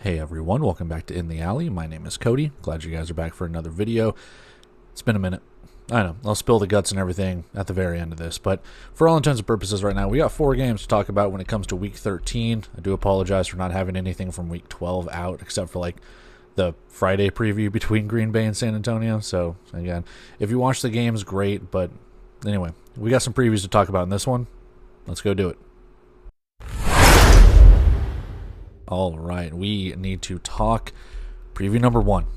Hey everyone, welcome back to In the Alley. My name is Cody. Glad you guys are back for another video. It's been a minute. I know, I'll spill the guts and everything at the very end of this, but for all intents and purposes right now, we got 4 games to talk about when it comes to Week 13. I do apologize for not having anything from Week 12 out, except for like the Friday preview between Green Bay and San Antonio. So again, if you watch the games, great, but anyway, we got some previews to talk about in this one. Let's go do it. All right, we need to talk preview number 1.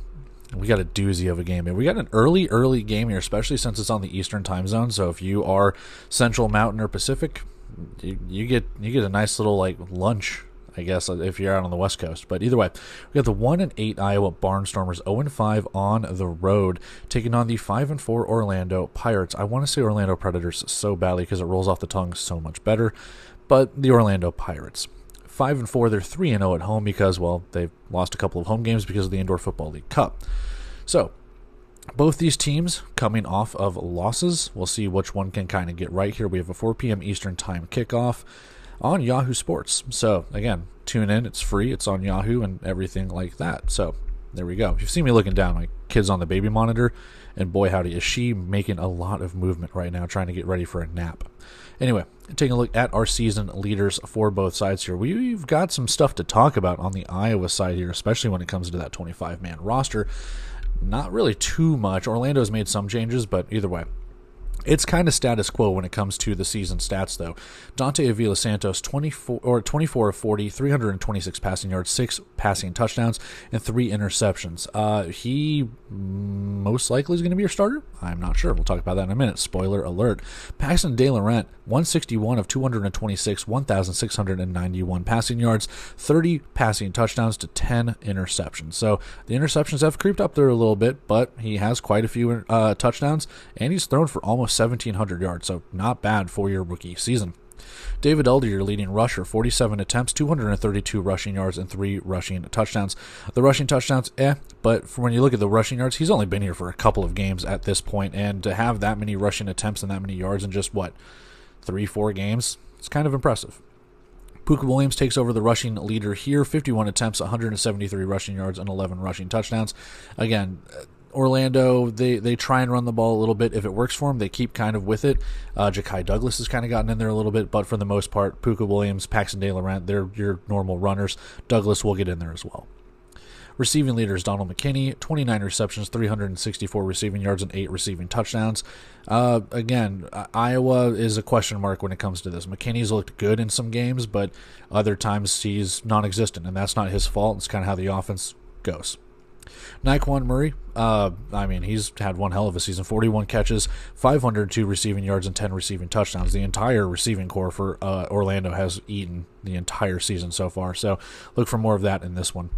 We got a doozy of a game. We got an early game here, especially since it's on the Eastern time zone. So if you are Central, Mountain, or Pacific, you get a nice little like lunch, I guess, if you're out on the West Coast. But either way, we got the 1-8 Iowa Barnstormers, 0-5 on the road, taking on the 5-4 Orlando Pirates. I want to say Orlando Predators so badly because it rolls off the tongue so much better, but the Orlando Pirates. 5-4, they're 3-0 at home because, well, they've lost a couple of home games because of the Indoor Football League Cup. So, both these teams coming off of losses. We'll see which one can kind of get right here. We have a 4 p.m. Eastern Time kickoff on Yahoo Sports. So, again, tune in. It's free. It's on Yahoo and everything like that. So, there we go. If you've seen me looking down, my kid's on the baby monitor, and boy howdy, is she making a lot of movement right now trying to get ready for a nap. Anyway, taking a look at our season leaders for both sides here. We've got some stuff to talk about on the Iowa side here, especially when it comes to that 25-man roster. Not really too much. Orlando's made some changes, but either way, it's kind of status quo when it comes to the season stats, though. Dante Avila Santos, 24 of 40, 326 passing yards, 6 passing touchdowns, and 3 interceptions. He most likely is going to be your starter. I'm not sure. We'll talk about that in a minute. Spoiler alert. Paxton De Laurent, 161 of 226, 1,691 passing yards, 30 passing touchdowns to 10 interceptions. So the interceptions have creeped up there a little bit, but he has quite a few touchdowns, and he's thrown for almost 1,700 yards, so not bad for your rookie season. David Elder, your leading rusher, 47 attempts, 232 rushing yards, and 3 rushing touchdowns. The rushing touchdowns, but when you look at the rushing yards, he's only been here for a couple of games at this point, and to have that many rushing attempts and that many yards in just, 3-4 games, it's kind of impressive. Puka Williams takes over the rushing leader here, 51 attempts, 173 rushing yards, and 11 rushing touchdowns. Again, Orlando, they try and run the ball a little bit. If it works for them, they keep kind of with it. Ja'Kai Douglas has kind of gotten in there a little bit, but for the most part, Puka Williams, Paxton De Laurent, they're your normal runners. Douglas will get in there as well. Receiving leaders, Donald McKinney, 29 receptions, 364 receiving yards, and 8 receiving touchdowns. Again, Iowa is a question mark when it comes to this. McKinney's looked good in some games, but other times he's non-existent, and that's not his fault. It's kind of how the offense goes. Naquan Murray, he's had one hell of a season. 41 catches, 502 receiving yards, and 10 receiving touchdowns. The entire receiving core for Orlando has eaten the entire season so far, so look for more of that in this one.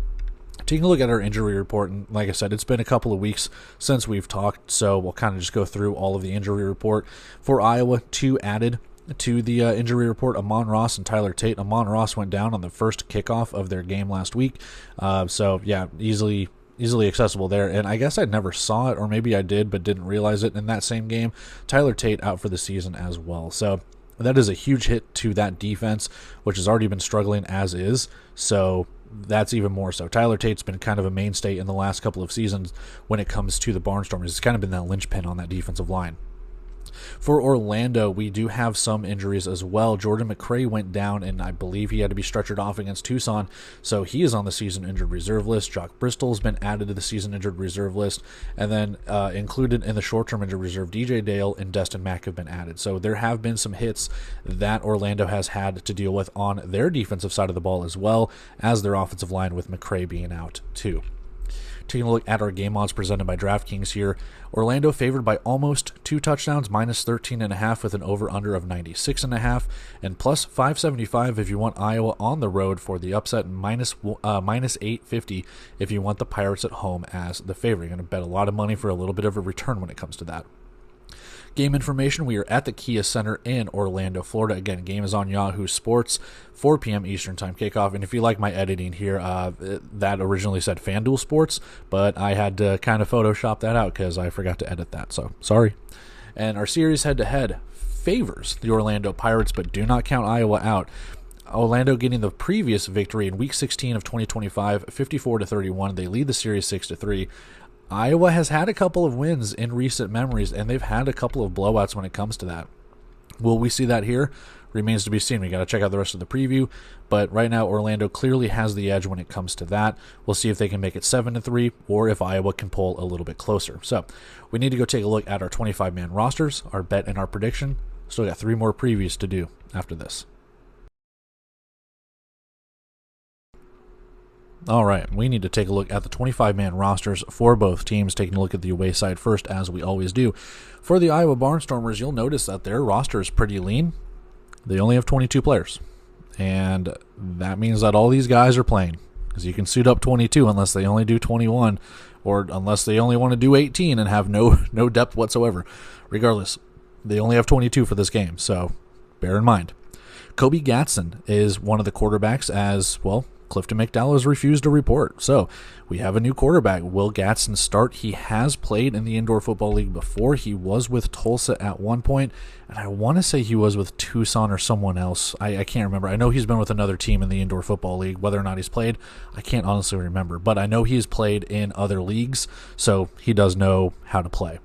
Taking a look at our injury report, and like I said, it's been a couple of weeks since we've talked, so we'll kind of just go through all of the injury report. For Iowa, 2 added to the injury report, Amon Ross and Tyler Tate. Amon Ross went down on the first kickoff of their game last week, so yeah, easily accessible there, and I guess I never saw it, or maybe I did but didn't realize it in that same game. Tyler Tate out for the season as well, so that is a huge hit to that defense, which has already been struggling as is, so that's even more so. Tyler Tate's been kind of a mainstay in the last couple of seasons when it comes to the Barnstormers. It's kind of been that linchpin on that defensive line. For Orlando, we do have some injuries as well. Jordan McCray went down, and I believe he had to be stretchered off against Tucson, so he is on the season injured reserve list. Jock Bristol's been added to the season injured reserve list, and then included in the short-term injured reserve, DJ Dale and Destin Mack have been added. So there have been some hits that Orlando has had to deal with on their defensive side of the ball, as well as their offensive line, with McCray being out too. Taking a look at our game odds presented by DraftKings here. Orlando favored by almost 2 touchdowns, minus 13.5 with an over-under of 96.5, and plus 575 if you want Iowa on the road for the upset, and minus 850 if you want the Pirates at home as the favorite. You're going to bet a lot of money for a little bit of a return when it comes to that. Game information, we are at the Kia Center in Orlando, Florida. Again, game is on Yahoo Sports, 4 p.m. Eastern Time kickoff. And if you like my editing here, that originally said FanDuel Sports, but I had to kind of Photoshop that out because I forgot to edit that, so sorry. And our series head-to-head favors the Orlando Pirates, but do not count Iowa out. Orlando getting the previous victory in Week 16 of 2025, 54-31. They lead the series 6-3. Iowa has had a couple of wins in recent memories, and they've had a couple of blowouts when it comes to that. Will we see that here? Remains to be seen. We got to check out the rest of the preview, but right now Orlando clearly has the edge when it comes to that. We'll see if they can make it 7-3 or if Iowa can pull a little bit closer. So we need to go take a look at our 25-man rosters, our bet, and our prediction. Still got 3 more previews to do after this. All right, we need to take a look at the 25-man rosters for both teams, taking a look at the away side first, as we always do. For the Iowa Barnstormers, you'll notice that their roster is pretty lean. They only have 22 players, and that means that all these guys are playing, because you can suit up 22 unless they only do 21, or unless they only want to do 18 and have no depth whatsoever. Regardless, they only have 22 for this game, so bear in mind. Kobe Gatson is one of the quarterbacks, as, well, Clifton McDowell has refused to report. So we have a new quarterback. Will Gatson start? He has played in the Indoor Football League before. He was with Tulsa at one point, and I want to say he was with Tucson or someone else. I can't remember. I know he's been with another team in the Indoor Football League. Whether or not he's played, I can't honestly remember. But I know he's played in other leagues, so he does know how to play.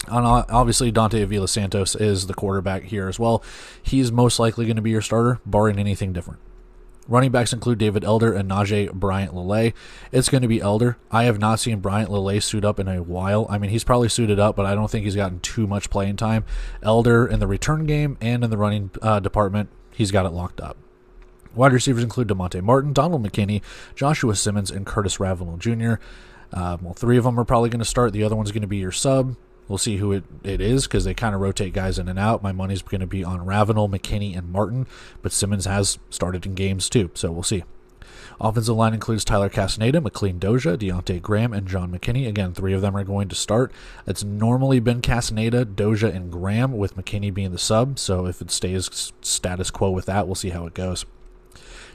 And obviously, Dante Avila Santos is the quarterback here as well. He's most likely going to be your starter, barring anything different. Running backs include David Elder and Najee Bryant-Lele. It's going to be Elder. I have not seen Bryant-Lele suit up in a while. I mean, he's probably suited up, but I don't think he's gotten too much playing time. Elder in the return game and in the running department, he's got it locked up. Wide receivers include DeMonte Martin, Donald McKinney, Joshua Simmons, and Curtis Ravenel Jr. 3 of them are probably going to start. The other one's going to be your sub. We'll see who it is, because they kind of rotate guys in and out. My money's going to be on Ravenel, McKinney, and Martin, but Simmons has started in games too, so we'll see. Offensive line includes Tyler Castaneda, McLean Doja, Deontay Graham, and John McKinney. Again, 3 of them are going to start. It's normally been Castaneda, Doja, and Graham, with McKinney being the sub, so if it stays status quo with that, we'll see how it goes.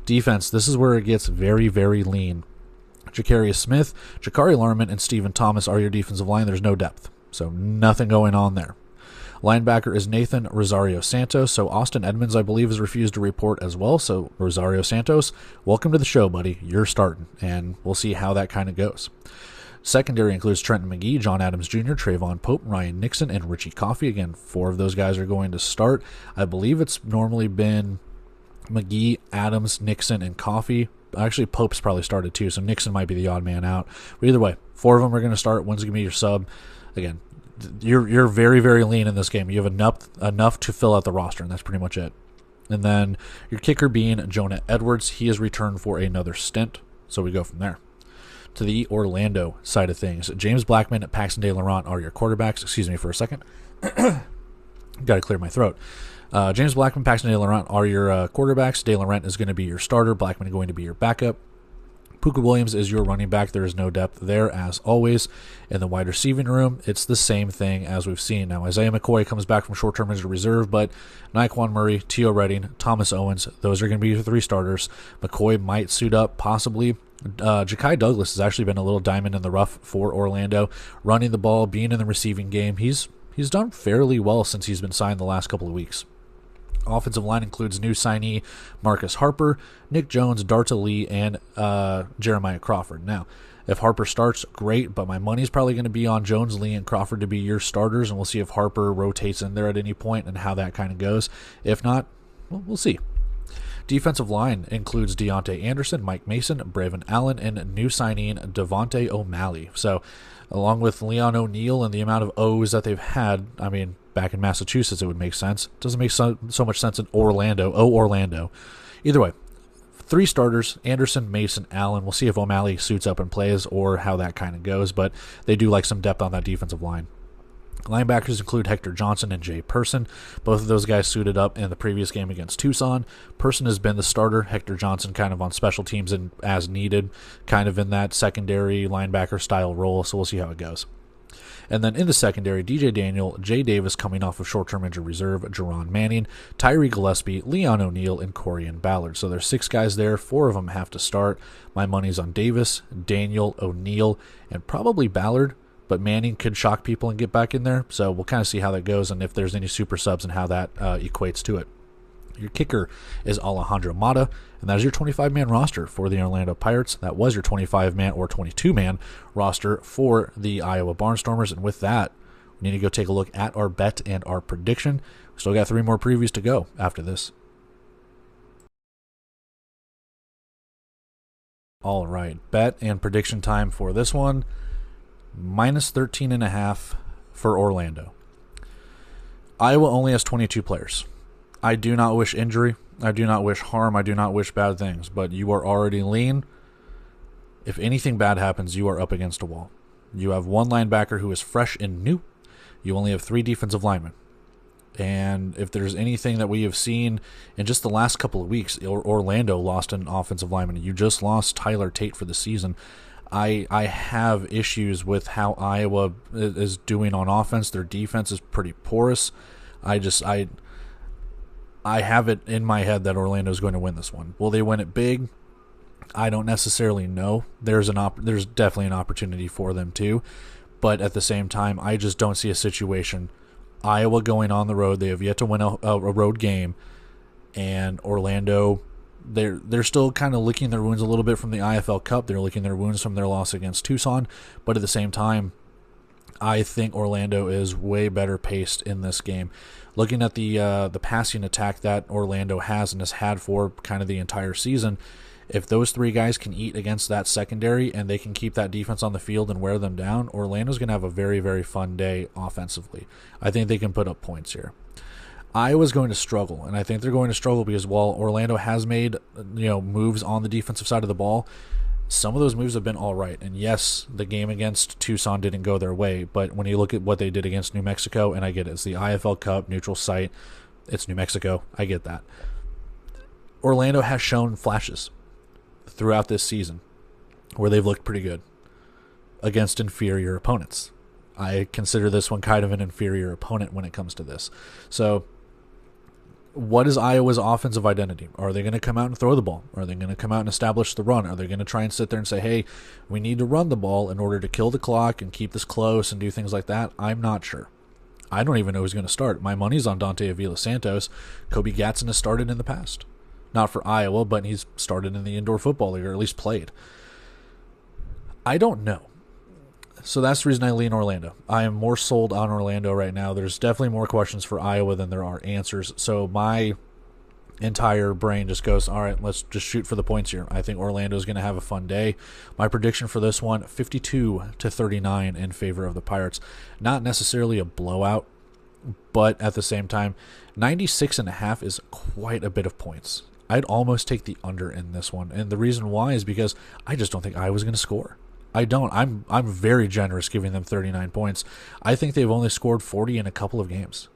Defense, this is where it gets very, very lean. Jacarius Smith, Jakari Larman, and Stephen Thomas are your defensive line. There's no depth. So nothing going on there. Linebacker is Nathan Rosario Santos. So Austin Edmonds, I believe, has refused to report as well. So Rosario Santos, welcome to the show, buddy. You're starting, and we'll see how that kind of goes. Secondary includes Trenton McGee, John Adams Jr., Trayvon Pope, Ryan Nixon, and Richie Coffey. Again, 4 of those guys are going to start. I believe it's normally been McGee, Adams, Nixon, and Coffey. Actually, Pope's probably started too, so Nixon might be the odd man out. But either way, 4 of them are going to start. One's going to be your sub. Again, you're very, very lean in this game. You have enough to fill out the roster, and that's pretty much it. And then your kicker being Jonah Edwards. He has returned for another stint, so we go from there. To the Orlando side of things, James Blackman, Paxton De Laurent are your quarterbacks. Excuse me for a second. Got to clear my throat. James Blackman, Paxton De Laurent are your quarterbacks. De Laurent is going to be your starter. Blackman going to be your backup. Puka Williams is your running back. There is no depth there, as always. In the wide receiving room, it's the same thing as we've seen. Now, Isaiah McCoy comes back from short-term injured reserve, but Naquan Murray, Teo Redding, Thomas Owens, those are going to be your 3 starters. McCoy might suit up, possibly. Ja'Kai Douglas has actually been a little diamond in the rough for Orlando, running the ball, being in the receiving game. He's done fairly well since he's been signed the last couple of weeks. Offensive line includes new signee Marcus Harper, Nick Jones, Darta Lee, and Jeremiah Crawford. Now, if Harper starts, great, but my money's probably going to be on Jones, Lee, and Crawford to be your starters, and we'll see if Harper rotates in there at any point and how that kind of goes. If not, well, we'll see. Defensive line includes Deontay Anderson, Mike Mason, Braven Allen, and new signing Devontae O'Malley. So, along with Leon O'Neal and the amount of O's that they've had, I mean, back in Massachusetts, it would make sense. Doesn't make so much sense in Orlando. Orlando. Either way, 3 starters, Anderson, Mason, Allen. We'll see if O'Malley suits up and plays or how that kind of goes, but they do like some depth on that defensive line. Linebackers include Hector Johnson and Jay Person. Both of those guys suited up in the previous game against Tucson. Person has been the starter. Hector Johnson kind of on special teams and as needed, kind of in that secondary linebacker style role, so we'll see how it goes. And then in the secondary, DJ Daniel, Jay Davis coming off of short-term injured reserve, Jerron Manning, Tyree Gillespie, Leon O'Neal, and Corian Ballard. So there's 6 guys there. 4 of them have to start. My money's on Davis, Daniel, O'Neal, and probably Ballard. But Manning could shock people and get back in there. So we'll kind of see how that goes and if there's any super subs and how that equates to it. Your kicker is Alejandro Mata, and that is your 25-man roster for the Orlando Pirates. That was your 25-man or 22-man roster for the Iowa Barnstormers. And with that, we need to go take a look at our bet and our prediction. We still got 3 more previews to go after this. All right, bet and prediction time for this one. Minus 13.5 for Orlando. Iowa only has 22 players. I do not wish injury. I do not wish harm. I do not wish bad things. But you are already lean. If anything bad happens, you are up against a wall. You have 1 linebacker who is fresh and new. You only have 3 defensive linemen. And if there's anything that we have seen in just the last couple of weeks, Orlando lost an offensive lineman. You just lost Tyler Tate for the season. I have issues with how Iowa is doing on offense. Their defense is pretty porous. I have it in my head that Orlando is going to win this one. Will they win it big? I don't necessarily know. There's definitely an opportunity for them too, but at the same time, I just don't see a situation. Iowa going on the road, they have yet to win a road game, and Orlando, they're still kind of licking their wounds a little bit from the IFL Cup. They're licking their wounds from their loss against Tucson, but at the same time, I think Orlando is way better paced in this game. Looking at the passing attack that Orlando has and has had for kind of the entire season, if those 3 guys can eat against that secondary and they can keep that defense on the field and wear them down, Orlando's going to have a very, very fun day offensively. I think they can put up points here. Iowa's going to struggle, and I think they're going to struggle because while Orlando has made moves on the defensive side of the ball, some of those moves have been all right. And yes, the game against Tucson didn't go their way, but when you look at what they did against New Mexico, and I get it, it's the IFL Cup, neutral site, it's New Mexico, I get that. Orlando has shown flashes throughout this season where they've looked pretty good against inferior opponents. I consider this one kind of an inferior opponent when it comes to this. So what is Iowa's offensive identity? Are they going to come out and throw the ball? Are they going to come out and establish the run? Are they going to try and sit there and say, hey, we need to run the ball in order to kill the clock and keep this close and do things like that? I'm not sure. I don't even know who's going to start. My money's on Dante Avila Santos. Kobe Gatson has started in the past. Not for Iowa, but he's started in the indoor football league, or at least played. I don't know. So that's the reason I lean Orlando. I am more sold on Orlando right now. There's definitely more questions for Iowa than there are answers. So my entire brain just goes, all right, let's just shoot for the points here. I think Orlando is going to have a fun day. My prediction for this one, 52-39 in favor of the Pirates. Not necessarily a blowout, but at the same time, 96.5 is quite a bit of points. I'd almost take the under in this one. And the reason why is because I just don't think Iowa's going to score. I don't. I'm very generous giving them 39 points. I think they've only scored 40 in a couple of games.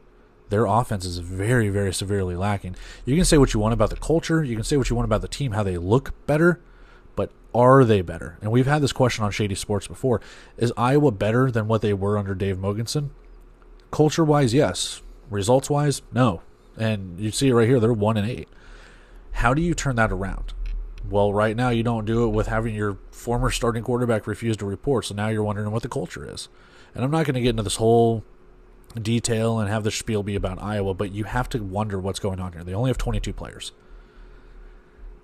Their offense is very, very severely lacking. You can say what you want about the culture. You can say what you want about the team, how they look better, but are they better? And we've had this question on Shady Sports before. Is Iowa better than what they were under Dave Mogensen? Culture-wise, yes. Results-wise, no. And you see it right here. They're 1-8. How do you turn that around? Well, right now you don't do it with having your former starting quarterback refuse to report, so now you're wondering what the culture is. And I'm not going to get into this whole detail and have the spiel be about Iowa, but you have to wonder what's going on here. They only have 22 players.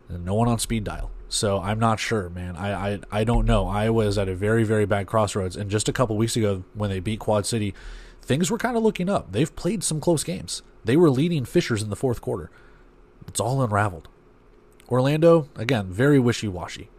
And no one on speed dial. So I'm not sure, man. I don't know. Iowa is at a very, very bad crossroads. And just a couple weeks ago when they beat Quad City, things were kind of looking up. They've played some close games. They were leading Fishers in the fourth quarter. It's all unraveled. Orlando, again, very wishy-washy.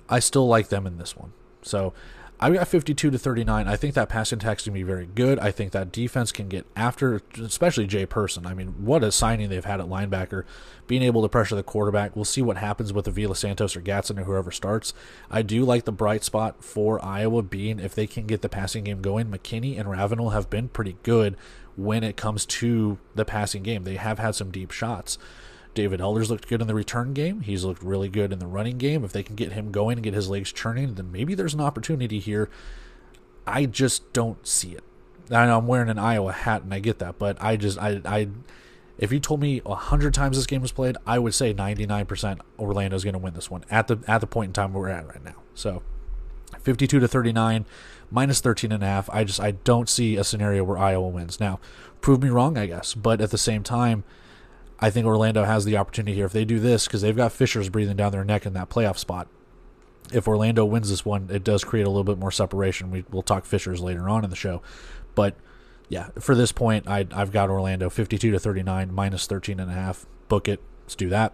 I still like them in this one. So I've got 52-39. I think that passing attack is going to be very good. I think that defense can get after, especially Jay Person. I mean, what a signing they've had at linebacker. Being able to pressure the quarterback. We'll see what happens with Avila Santos or Gatson or whoever starts. I do like the bright spot for Iowa being if they can get the passing game going. McKinney and Ravenel have been pretty good when it comes to the passing game. They have had some deep shots. David Elders looked good in the return game. He's looked really good in the running game. If they can get him going and get his legs churning, then maybe there's an opportunity here. I just don't see it. I know I'm wearing an Iowa hat, and I get that, but if you told me 100 times this game was played, I would say 99% Orlando's going to win this one at the point in time we're at right now. So 52-39, minus 13.5. I don't see a scenario where Iowa wins. Now, prove me wrong, I guess, but at the same time, I think Orlando has the opportunity here if they do this, because they've got Fishers breathing down their neck in that playoff spot. If Orlando wins this one, it does create a little bit more separation. We'll talk Fishers later on in the show. But, yeah, for this point, I've got Orlando 52-39, minus 13.5. Book it. Let's do that.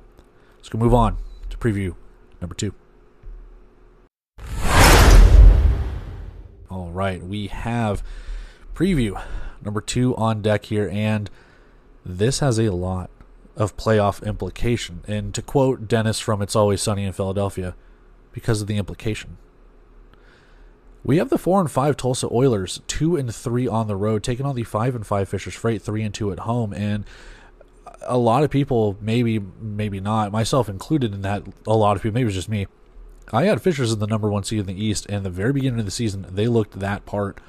Let's go move on to preview number 2. All right, we have preview number 2 on deck here, and this has a lot of playoff implication. And to quote Dennis from It's Always Sunny in Philadelphia, because of the implication. We have the 4-5 Tulsa Oilers, 2-3 on the road, taking on the 5-5 Fishers Freight, 3-2 at home, and a lot of people, maybe not, myself included in that, a lot of people, maybe it was just me, I had Fishers in the number 1 seed in the East, and the very beginning of the season, they looked that part.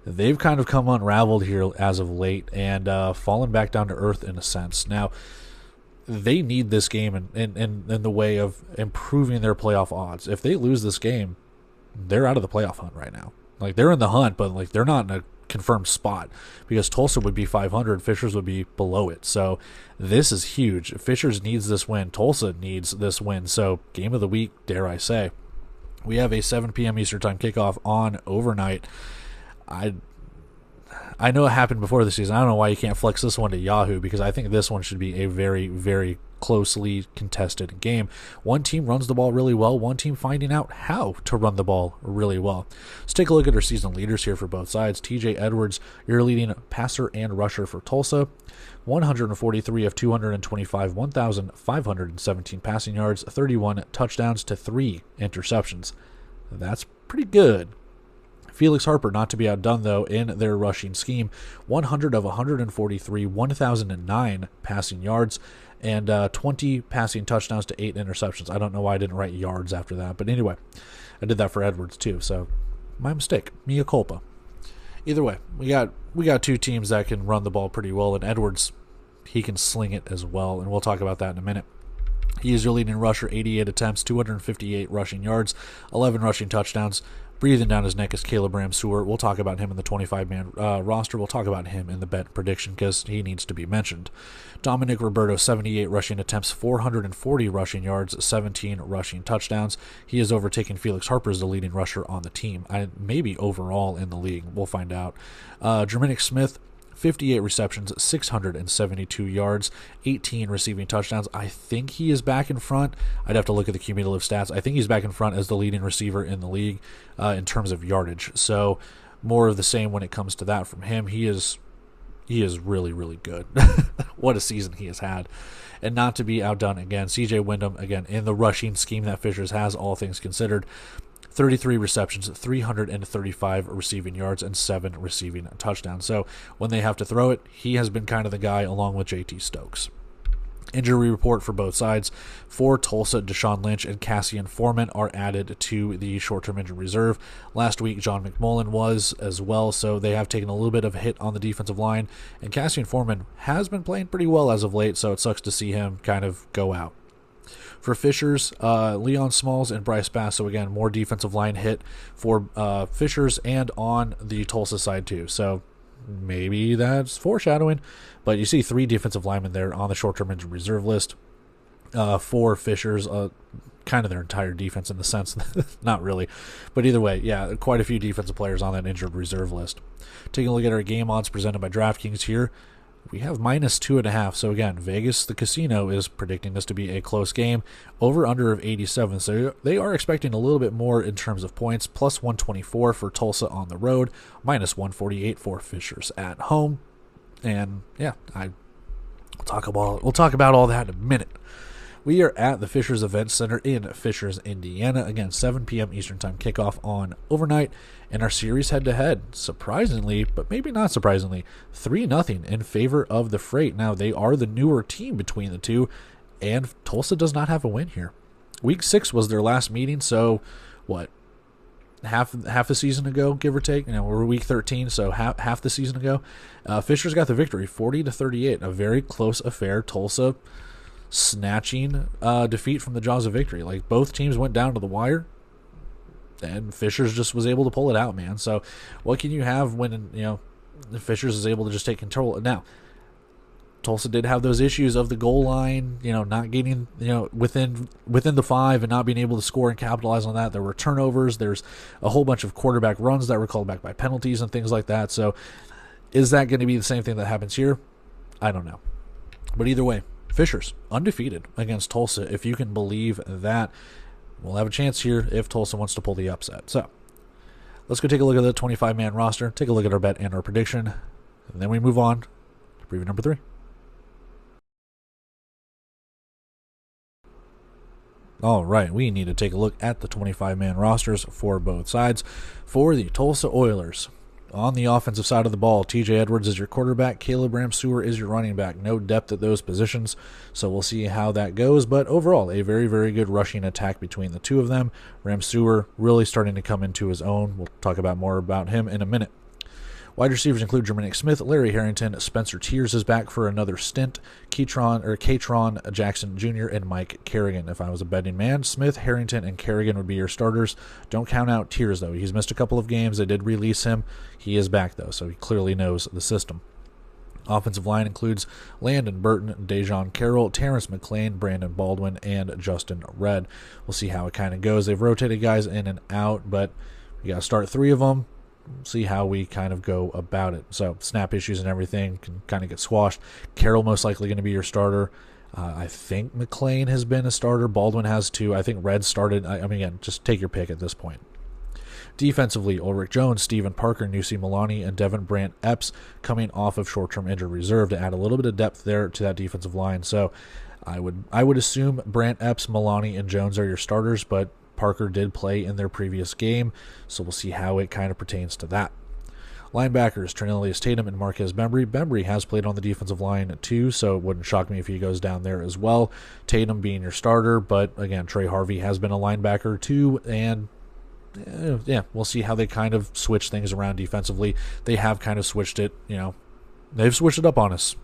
They've kind of come unraveled here as of late, and fallen back down to earth in a sense. Now, they need this game in the way of improving their playoff odds. If they lose this game, they're out of the playoff hunt right now. Like, they're in the hunt, but like they're not in a confirmed spot, because Tulsa would be 500, Fishers would be below it. So this is huge. Fishers needs this win. Tulsa needs this win. So game of the week, dare I say. We have a 7 p.m. Eastern time kickoff on overnight. I know it happened before the season. I don't know why you can't flex this one to Yahoo, because I think this one should be a very, very closely contested game. One team runs the ball really well, one team finding out how to run the ball really well. Let's take a look at our season leaders here for both sides. TJ Edwards, your leading passer and rusher for Tulsa, 143 of 225, 1,517 passing yards, 31 touchdowns to 3 interceptions. That's pretty good. Felix Harper, not to be outdone, though, in their rushing scheme. 100 of 143, 1,009 passing yards, and 20 passing touchdowns to 8 interceptions. I don't know why I didn't write yards after that, but anyway, I did that for Edwards, too, so my mistake. Mea culpa. Either way, we got 2 teams that can run the ball pretty well, and Edwards, he can sling it as well, and we'll talk about that in a minute. He is your leading rusher, 88 attempts, 258 rushing yards, 11 rushing touchdowns. Breathing down his neck is Caleb Ramseur. We'll talk about him in the 25-man roster. We'll talk about him in the bet prediction because he needs to be mentioned. Dominic Roberto, 78 rushing attempts, 440 rushing yards, 17 rushing touchdowns. He has overtaken Felix Harper as the leading rusher on the team. Maybe overall in the league. We'll find out. Jermaine Smith, 58 receptions, 672 yards, 18 receiving touchdowns. I think he is back in front. I'd have to look at the cumulative stats. I think he's back in front as the leading receiver in the league in terms of yardage. So more of the same when it comes to that from him. He is really, really good. What a season he has had. And not to be outdone again, CJ Wyndham, again, in the rushing scheme that Fishers has, all things considered, 33 receptions, 335 receiving yards, and 7 receiving touchdowns. So when they have to throw it, he has been kind of the guy along with JT Stokes. Injury report for both sides. For Tulsa, Deshaun Lynch and Cassian Foreman are added to the short-term injury reserve. Last week, John McMullen was as well, so they have taken a little bit of a hit on the defensive line. And Cassian Foreman has been playing pretty well as of late, so it sucks to see him kind of go out. For Fishers, Leon Smalls and Bryce Bass. So again, more defensive line hit for Fishers and on the Tulsa side too. So maybe that's foreshadowing. But you see 3 defensive linemen there on the short-term injured reserve list for Fishers. Kind of their entire defense in the sense, not really. But either way, yeah, quite a few defensive players on that injured reserve list. Taking a look at our game odds presented by DraftKings here. We have minus 2.5. So again, Vegas, the casino, is predicting this to be a close game. Over/under of 87. So they are expecting a little bit more in terms of points. Plus 124 for Tulsa on the road. Minus 148 for Fishers at home. And yeah, we'll talk about all that in a minute. We are at the Fishers Event Center in Fishers, Indiana. Again, 7 p.m. Eastern Time kickoff on overnight. And our series head-to-head, surprisingly, but maybe not surprisingly, 3-0 in favor of the Freight. Now, they are the newer team between the two, and Tulsa does not have a win here. Week 6 was their last meeting, so what? Half a season ago, give or take. We're week 13, so half the season ago. Fishers got the victory, 40-38. A very close affair. Tulsa snatching defeat from the jaws of victory. Like, both teams went down to the wire, and Fishers just was able to pull it out, man. So what can you have when Fishers is able to just take control? Now, Tulsa did have those issues of the goal line, not getting, within the 5 and not being able to score and capitalize on that. There were turnovers. There's a whole bunch of quarterback runs that were called back by penalties and things like that. So is that going to be the same thing that happens here? I don't know. But either way, Fishers undefeated against Tulsa. If you can believe that, we'll have a chance here if Tulsa wants to pull the upset. So let's go take a look at the 25-man roster, take a look at our bet and our prediction, and then we move on to preview number 3. All right, we need to take a look at the 25-man rosters for both sides. For the Tulsa Oilers, on the offensive side of the ball, TJ Edwards is your quarterback, Caleb Ramseur is your running back. No depth at those positions, so we'll see how that goes. But overall, a very, very good rushing attack between the two of them. Ramseur really starting to come into his own. We'll talk about more about him in a minute. Wide receivers include Jermaine Smith, Larry Harrington, Spencer Tears is back for another stint, Katron Jackson Jr., and Mike Kerrigan. If I was a betting man, Smith, Harrington, and Kerrigan would be your starters. Don't count out Tears, though. He's missed a couple of games. They did release him. He is back, though, so he clearly knows the system. Offensive line includes Landon Burton, Dejon Carroll, Terrence McClain, Brandon Baldwin, and Justin Redd. We'll see how it kind of goes. They've rotated guys in and out, but we got to start 3 of them. See how we kind of go about it. So snap issues and everything can kind of get squashed. Carroll most likely going to be your starter. I think McClain has been a starter. Baldwin has too. I think Red started. I mean, again, just take your pick at this point. Defensively, Ulrich Jones, Stephen Parker, Nusi Milani, and Devin Brant Epps coming off of short-term injury reserve to add a little bit of depth there to that defensive line. So I would assume Brant Epps, Milani, and Jones are your starters, but Parker did play in their previous game, so we'll see how it kind of pertains to that. Linebackers, Trinelius Tatum and Marquez Bembry. Bembry has played on the defensive line too, so it wouldn't shock me if he goes down there as well. Tatum being your starter, but again, Trey Harvey has been a linebacker too, and we'll see how they kind of switch things around defensively. They have kind of switched it, they've switched it up on us,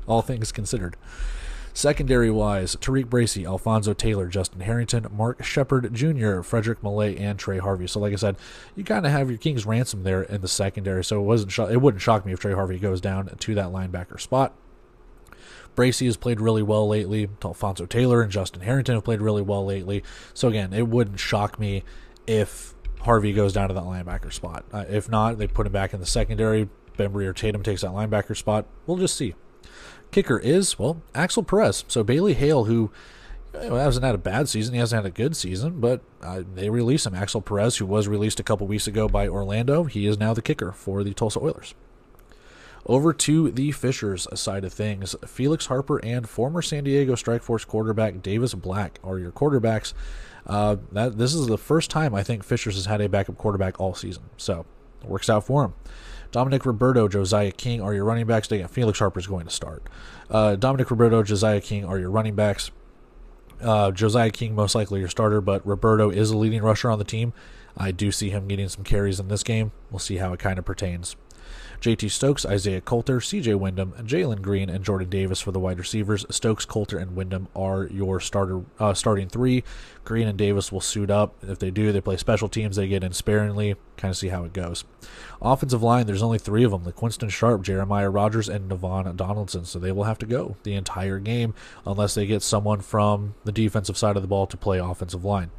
all things considered. Secondary-wise, Tariq Bracy, Alfonso Taylor, Justin Harrington, Mark Shepard Jr., Frederick Millay, and Trey Harvey. So like I said, you kind of have your King's ransom there in the secondary, so it wouldn't shock me if Trey Harvey goes down to that linebacker spot. Bracy has played really well lately. Alfonso Taylor and Justin Harrington have played really well lately. So again, it wouldn't shock me if Harvey goes down to that linebacker spot. If not, they put him back in the secondary. Bembry or Tatum takes that linebacker spot. We'll just see. Kicker is, Axel Perez. So Bailey Hale, who hasn't had a bad season, he hasn't had a good season, but they release him. Axel Perez, who was released a couple weeks ago by Orlando, he is now the kicker for the Tulsa Oilers. Over to the Fishers side of things, Felix Harper and former San Diego Strikeforce quarterback Davis Black are your quarterbacks. This is the first time I think Fishers has had a backup quarterback all season, so it works out for him. Dominic Roberto, Josiah King are your running backs. Again, Felix Harper is going to start. Dominic Roberto, Josiah King are your running backs. Josiah King most likely your starter, but Roberto is a leading rusher on the team. I do see him getting some carries in this game. We'll see how it kind of pertains. JT Stokes, Isaiah Coulter, CJ Wyndham, Jalen Green, and Jordan Davis for the wide receivers. Stokes, Coulter, and Wyndham are your starting 3. Green and Davis will suit up. If they do, they play special teams. They get in sparingly. Kind of see how it goes. Offensive line, there's only 3 of them. Winston Sharp, Jeremiah Rogers, and Navon Donaldson. So they will have to go the entire game unless they get someone from the defensive side of the ball to play offensive line.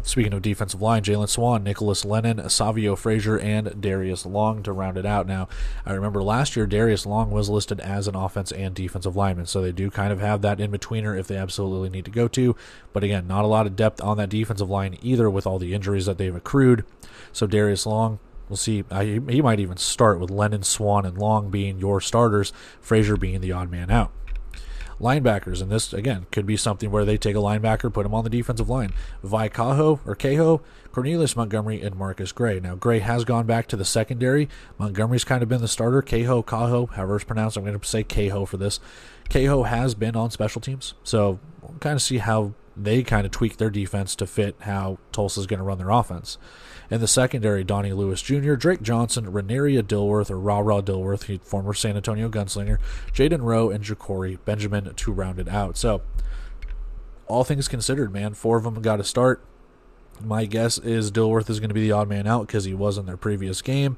Speaking of defensive line, Jalen Swan, Nicholas Lennon, Savio Frazier, and Darius Long to round it out. Now, I remember last year Darius Long was listed as an offense and defensive lineman, so they do kind of have that in-betweener if they absolutely need to go to. But again, not a lot of depth on that defensive line either with all the injuries that they've accrued. So Darius Long, we'll see. He might even start with Lennon, Swan, and Long being your starters, Frazier being the odd man out. Linebackers, and this, again, could be something where they take a linebacker, put him on the defensive line. Cahoe, Cornelius Montgomery, and Marcus Gray. Now, Gray has gone back to the secondary. Montgomery's kind of been the starter. Cahoe, however it's pronounced, I'm going to say Cahoe for this. Cahoe has been on special teams, so we'll kind of see how they kind of tweak their defense to fit how Tulsa's going to run their offense. In the secondary, Donnie Lewis Jr., Drake Johnson, Renaria Dilworth, or Ra Dilworth, former San Antonio gunslinger, Jaden Rowe, and Ja'Cory Benjamin to round it out. So, all things considered, man, 4 of them got to start. My guess is Dilworth is going to be the odd man out because he was in their previous game.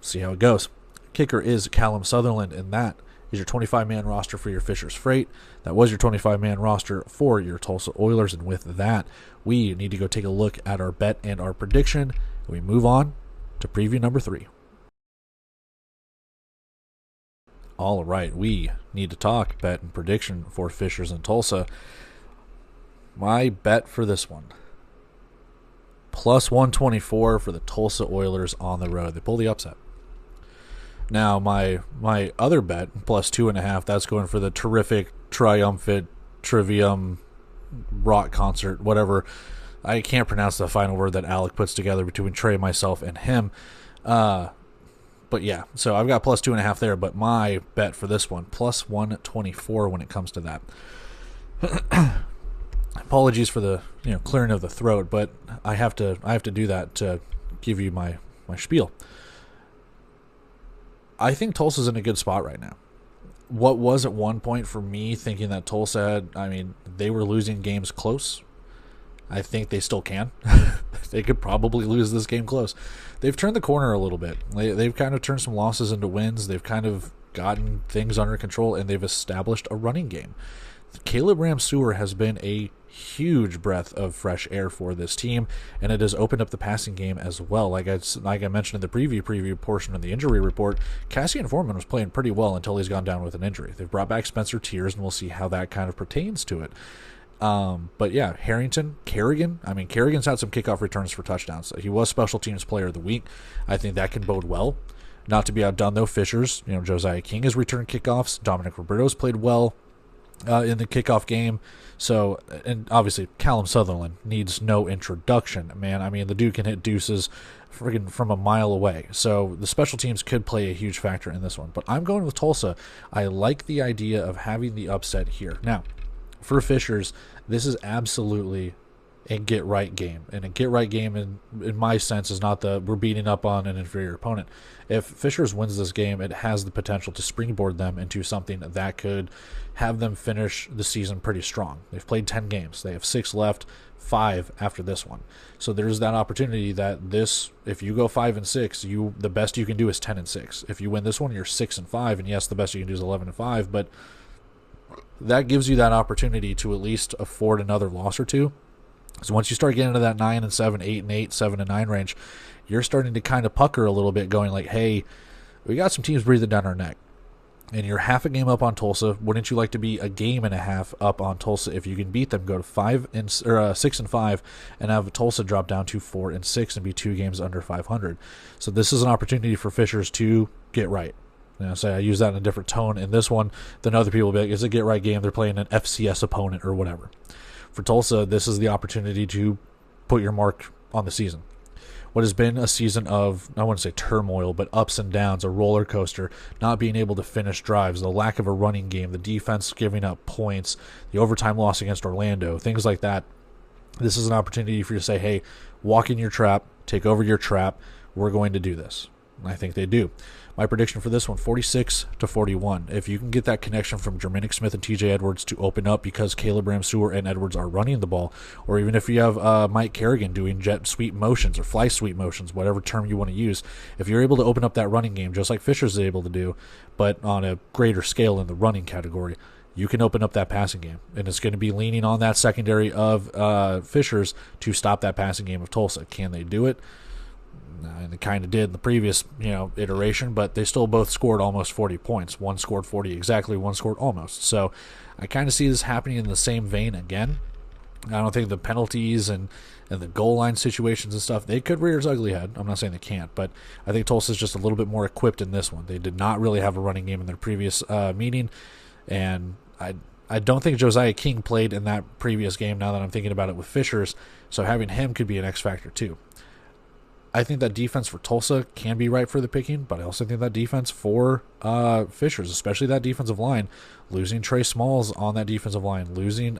See how it goes. Kicker is Callum Sutherland, and that is your 25-man roster for your Fishers Freight. That was your 25-man roster for your Tulsa Oilers. And with that, we need to go take a look at our bet and our prediction. We move on to preview number 3. All right, we need to talk bet and prediction for Fishers and Tulsa. My bet for this one, plus 124 for the Tulsa Oilers on the road. They pull the upset. Now, my other bet, plus 2.5, that's going for the terrific, triumphant, trivium, rock concert, whatever. I can't pronounce the final word that Alec puts together between Trey, myself, and him. But yeah, so I've got plus 2.5 there, but my bet for this one, plus 124 when it comes to that. Apologies for the clearing of the throat, but I have to do that to give you my spiel. I think Tulsa's in a good spot right now. What was at one point for me thinking that Tulsa they were losing games close. I think they still can. They could probably lose this game close. They've turned the corner a little bit. They've kind of turned some losses into wins. They've kind of gotten things under control, and they've established a running game. Caleb Ramseur has been a huge breath of fresh air for this team, and it has opened up the passing game as well. Like I mentioned in the preview portion of the injury report, Cassian Foreman was playing pretty well until he's gone down with an injury. They've brought back Spencer Tiers, and we'll see how that kind of pertains to it. But yeah, Kerrigan's had some kickoff returns for touchdowns. He was Special Teams Player of the Week. I think that can bode well. Not to be outdone, though, Fishers, Josiah King has returned kickoffs. Dominic Roberto's played well in the kickoff game. So, and obviously, Callum Sutherland needs no introduction, man. The dude can hit deuces friggin' from a mile away. So the special teams could play a huge factor in this one. But I'm going with Tulsa. I like the idea of having the upset here. Now, for Fishers, this is absolutely a get-right game. And a get-right game, in my sense, is not we're beating up on an inferior opponent. If Fishers wins this game, it has the potential to springboard them into something that could have them finish the season pretty strong. They've played 10 games. They have 6 left, 5 after this one. So there's that opportunity that if you go 5-6, the best you can do is 10-6. If you win this one, you're 6-5, and yes, the best you can do is 11-5, but that gives you that opportunity to at least afford another loss or two. So once you start getting into that 9-7, 8-8, 7-9 range, you're starting to kind of pucker a little bit, going like, hey, we got some teams breathing down our neck. And you're half a game up on Tulsa. Wouldn't you like to be a game and a half up on Tulsa? If you can beat them, go to 6-5, and have Tulsa drop down to 4-6 and be 2 games under 500. So this is an opportunity for Fishers to get right. So I use that in a different tone in this one than other people. Be like, it's a get right game. They're playing an FCS opponent or whatever. For Tulsa, this is the opportunity to put your mark on the season. What has been a season of, I wouldn't say turmoil, but ups and downs, a roller coaster, not being able to finish drives, the lack of a running game, the defense giving up points, the overtime loss against Orlando, things like that. This is an opportunity for you to say, hey, walk in your trap, take over your trap. We're going to do this. And I think they do. My prediction for this one, 46-41. If you can get that connection from Jermaine Smith and TJ Edwards to open up because Caleb Ramseur and Edwards are running the ball, or even if you have Mike Kerrigan doing jet sweep motions or fly sweep motions, whatever term you want to use, if you're able to open up that running game just like Fishers is able to do, but on a greater scale in the running category, you can open up that passing game. And it's going to be leaning on that secondary of Fishers to stop that passing game of Tulsa. Can they do it? And they kind of did in the previous, iteration, but they still both scored almost 40 points. One scored 40 exactly, one scored almost. So I kind of see this happening in the same vein again. I don't think the penalties and the goal line situations and stuff, they could rear its ugly head. I'm not saying they can't, but I think Tulsa's just a little bit more equipped in this one. They did not really have a running game in their previous meeting, and I don't think Josiah King played in that previous game now that I'm thinking about it with Fishers, so having him could be an X factor too. I think that defense for Tulsa can be right for the picking, but I also think that defense for Fishers, especially that defensive line, losing Trey Smalls on that defensive line, losing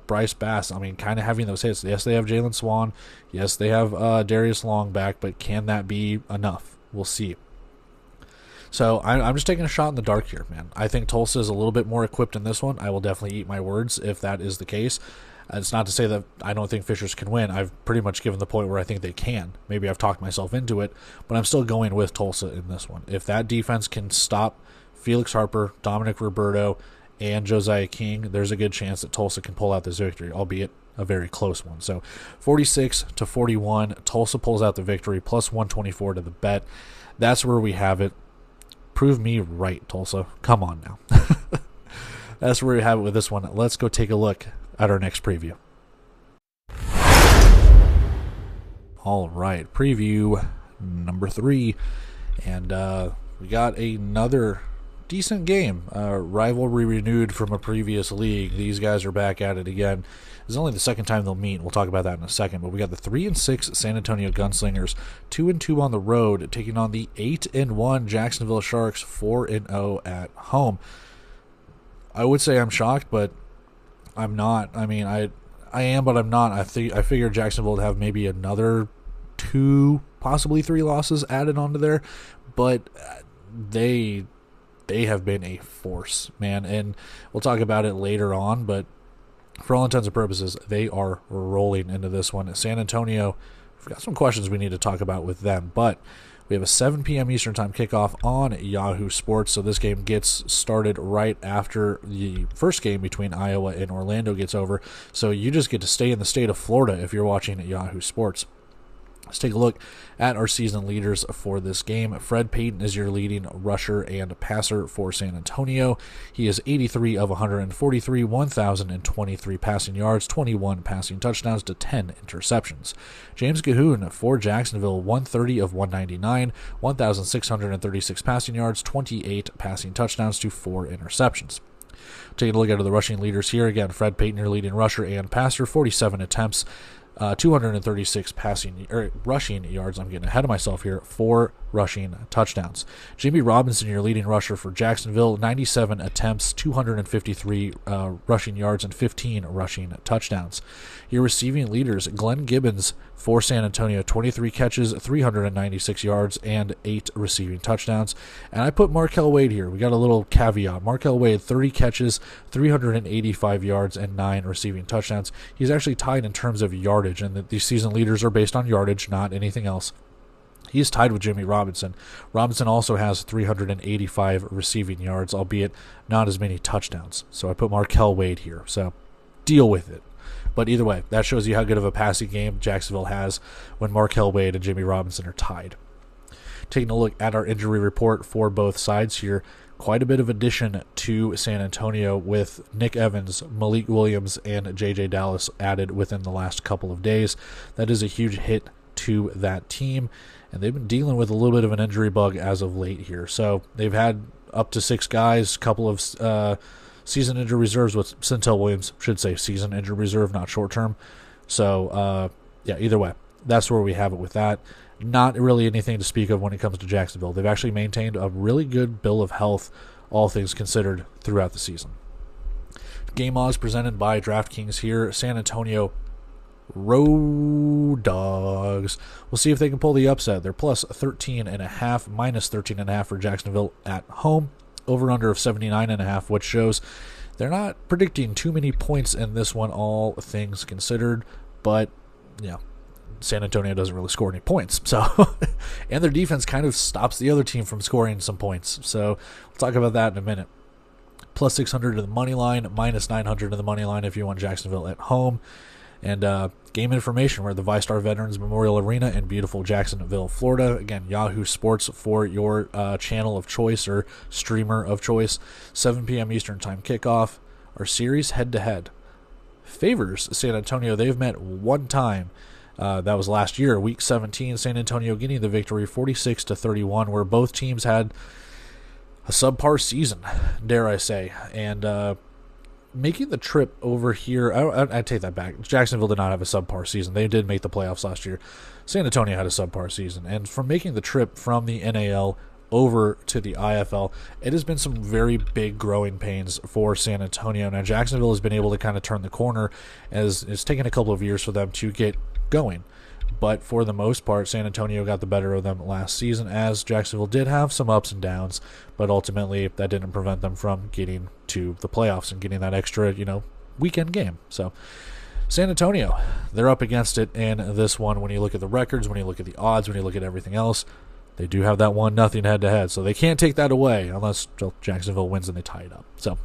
Bryce Bass, kind of having those hits. Yes, they have Jalen Swan. Yes, they have Darius Long back, but can that be enough? We'll see. So I'm just taking a shot in the dark here, man. I think Tulsa is a little bit more equipped in this one. I will definitely eat my words if that is the case. It's not to say that I don't think Fishers can win. I've pretty much given the point where I think they can. Maybe I've talked myself into it, but I'm still going with Tulsa in this one. If that defense can stop Felix Harper, Dominic Roberto, and Josiah King, there's a good chance that Tulsa can pull out this victory, albeit a very close one. So 46-41, Tulsa pulls out the victory, plus 124 to the bet. That's where we have it. Prove me right, Tulsa. Come on now. That's where we have it with this one. Let's go take a look at our next preview. All right, preview number 3. And we got another decent game. Rivalry renewed from a previous league. These guys are back at it again. It's only the second time they'll meet. We'll talk about that in a second. But we got the 3-6 San Antonio Gunslingers, 2-2 on the road, taking on the 8-1 Jacksonville Sharks, 4-0 at home. I would say I'm shocked, but I'm not. I mean, I am, but I'm not. I figured Jacksonville would have maybe another 2, possibly 3 losses added onto there, but they have been a force, man, and we'll talk about it later on, but for all intents and purposes, they are rolling into this one. San Antonio, we've got some questions we need to talk about with them, but we have a 7 p.m. Eastern Time kickoff on Yahoo Sports, so this game gets started right after the first game between Iowa and Orlando gets over, so you just get to stay in the state of Florida if you're watching at Yahoo Sports. Let's take a look at our season leaders for this game. Fred Payton is your leading rusher and passer for San Antonio. He is 83 of 143, 1,023 passing yards, 21 passing touchdowns to 10 interceptions. James Cahoon for Jacksonville, 130 of 199, 1,636 passing yards, 28 passing touchdowns to 4 interceptions. Taking a look at the rushing leaders here. Again, Fred Payton, your leading rusher and passer, 47 attempts, 236 rushing yards. I'm getting ahead of myself here. 4 rushing touchdowns. Jimmy Robinson, your leading rusher for Jacksonville, 97 attempts, 253 rushing yards, and 15 rushing touchdowns. Your receiving leaders, Glenn Gibbons for San Antonio, 23 catches, 396 yards, and 8 receiving touchdowns. And I put Markel Wade here. We got a little caveat. Markel Wade, 30 catches, 385 yards, and 9 receiving touchdowns. He's actually tied in terms of yardage, and these season leaders are based on yardage, not anything else. He's tied with Jimmy Robinson. Robinson also has 385 receiving yards, albeit not as many touchdowns. So I put Markel Wade here. So deal with it. But either way, that shows you how good of a passing game Jacksonville has when Markel Wade and Jimmy Robinson are tied. Taking a look at our injury report for both sides here, quite a bit of addition to San Antonio with Nick Evans, Malik Williams, and J.J. Dallas added within the last couple of days. That is a huge hit to that team, and they've been dealing with a little bit of an injury bug as of late here. So they've had up to 6 guys, a couple of season injury reserves with Centel Williams, should say season injury reserve, not short term. So, either way, that's where we have it with that. Not really anything to speak of when it comes to Jacksonville. They've actually maintained a really good bill of health, all things considered, throughout the season. Game odds presented by DraftKings here. San Antonio Road Dogs. We'll see if they can pull the upset. They're plus 13.5, minus 13.5 for Jacksonville at home. Over-under of 79.5, which shows they're not predicting too many points in this one, all things considered. But, San Antonio doesn't really score any points. So, and their defense kind of stops the other team from scoring some points. So, we'll talk about that in a minute. Plus 600 to the money line, minus 900 to the money line if you want Jacksonville at home. And game information, we're at the VyStar Veterans Memorial Arena in beautiful Jacksonville, Florida. Again, Yahoo Sports for your channel of choice or streamer of choice. 7 p.m. Eastern Time kickoff. Our series head-to-head favors San Antonio. They've met one time. That was last year, Week 17. San Antonio getting the victory 46-31, where both teams had a subpar season, dare I say. And making the trip over here, I take that back. Jacksonville did not have a subpar season. They did make the playoffs last year. San Antonio had a subpar season. And from making the trip from the NAL over to the IFL, it has been some very big growing pains for San Antonio. Now, Jacksonville has been able to kind of turn the corner, as it's taken a couple of years for them to get going. But for the most part, San Antonio got the better of them last season, as Jacksonville did have some ups and downs, but ultimately that didn't prevent them from getting to the playoffs and getting that extra, weekend game. So San Antonio, they're up against it in this one. When you look at the records, when you look at the odds, when you look at everything else, They do have that 1-0 head-to-head, so they can't take that away unless Jacksonville wins and they tie it up. So,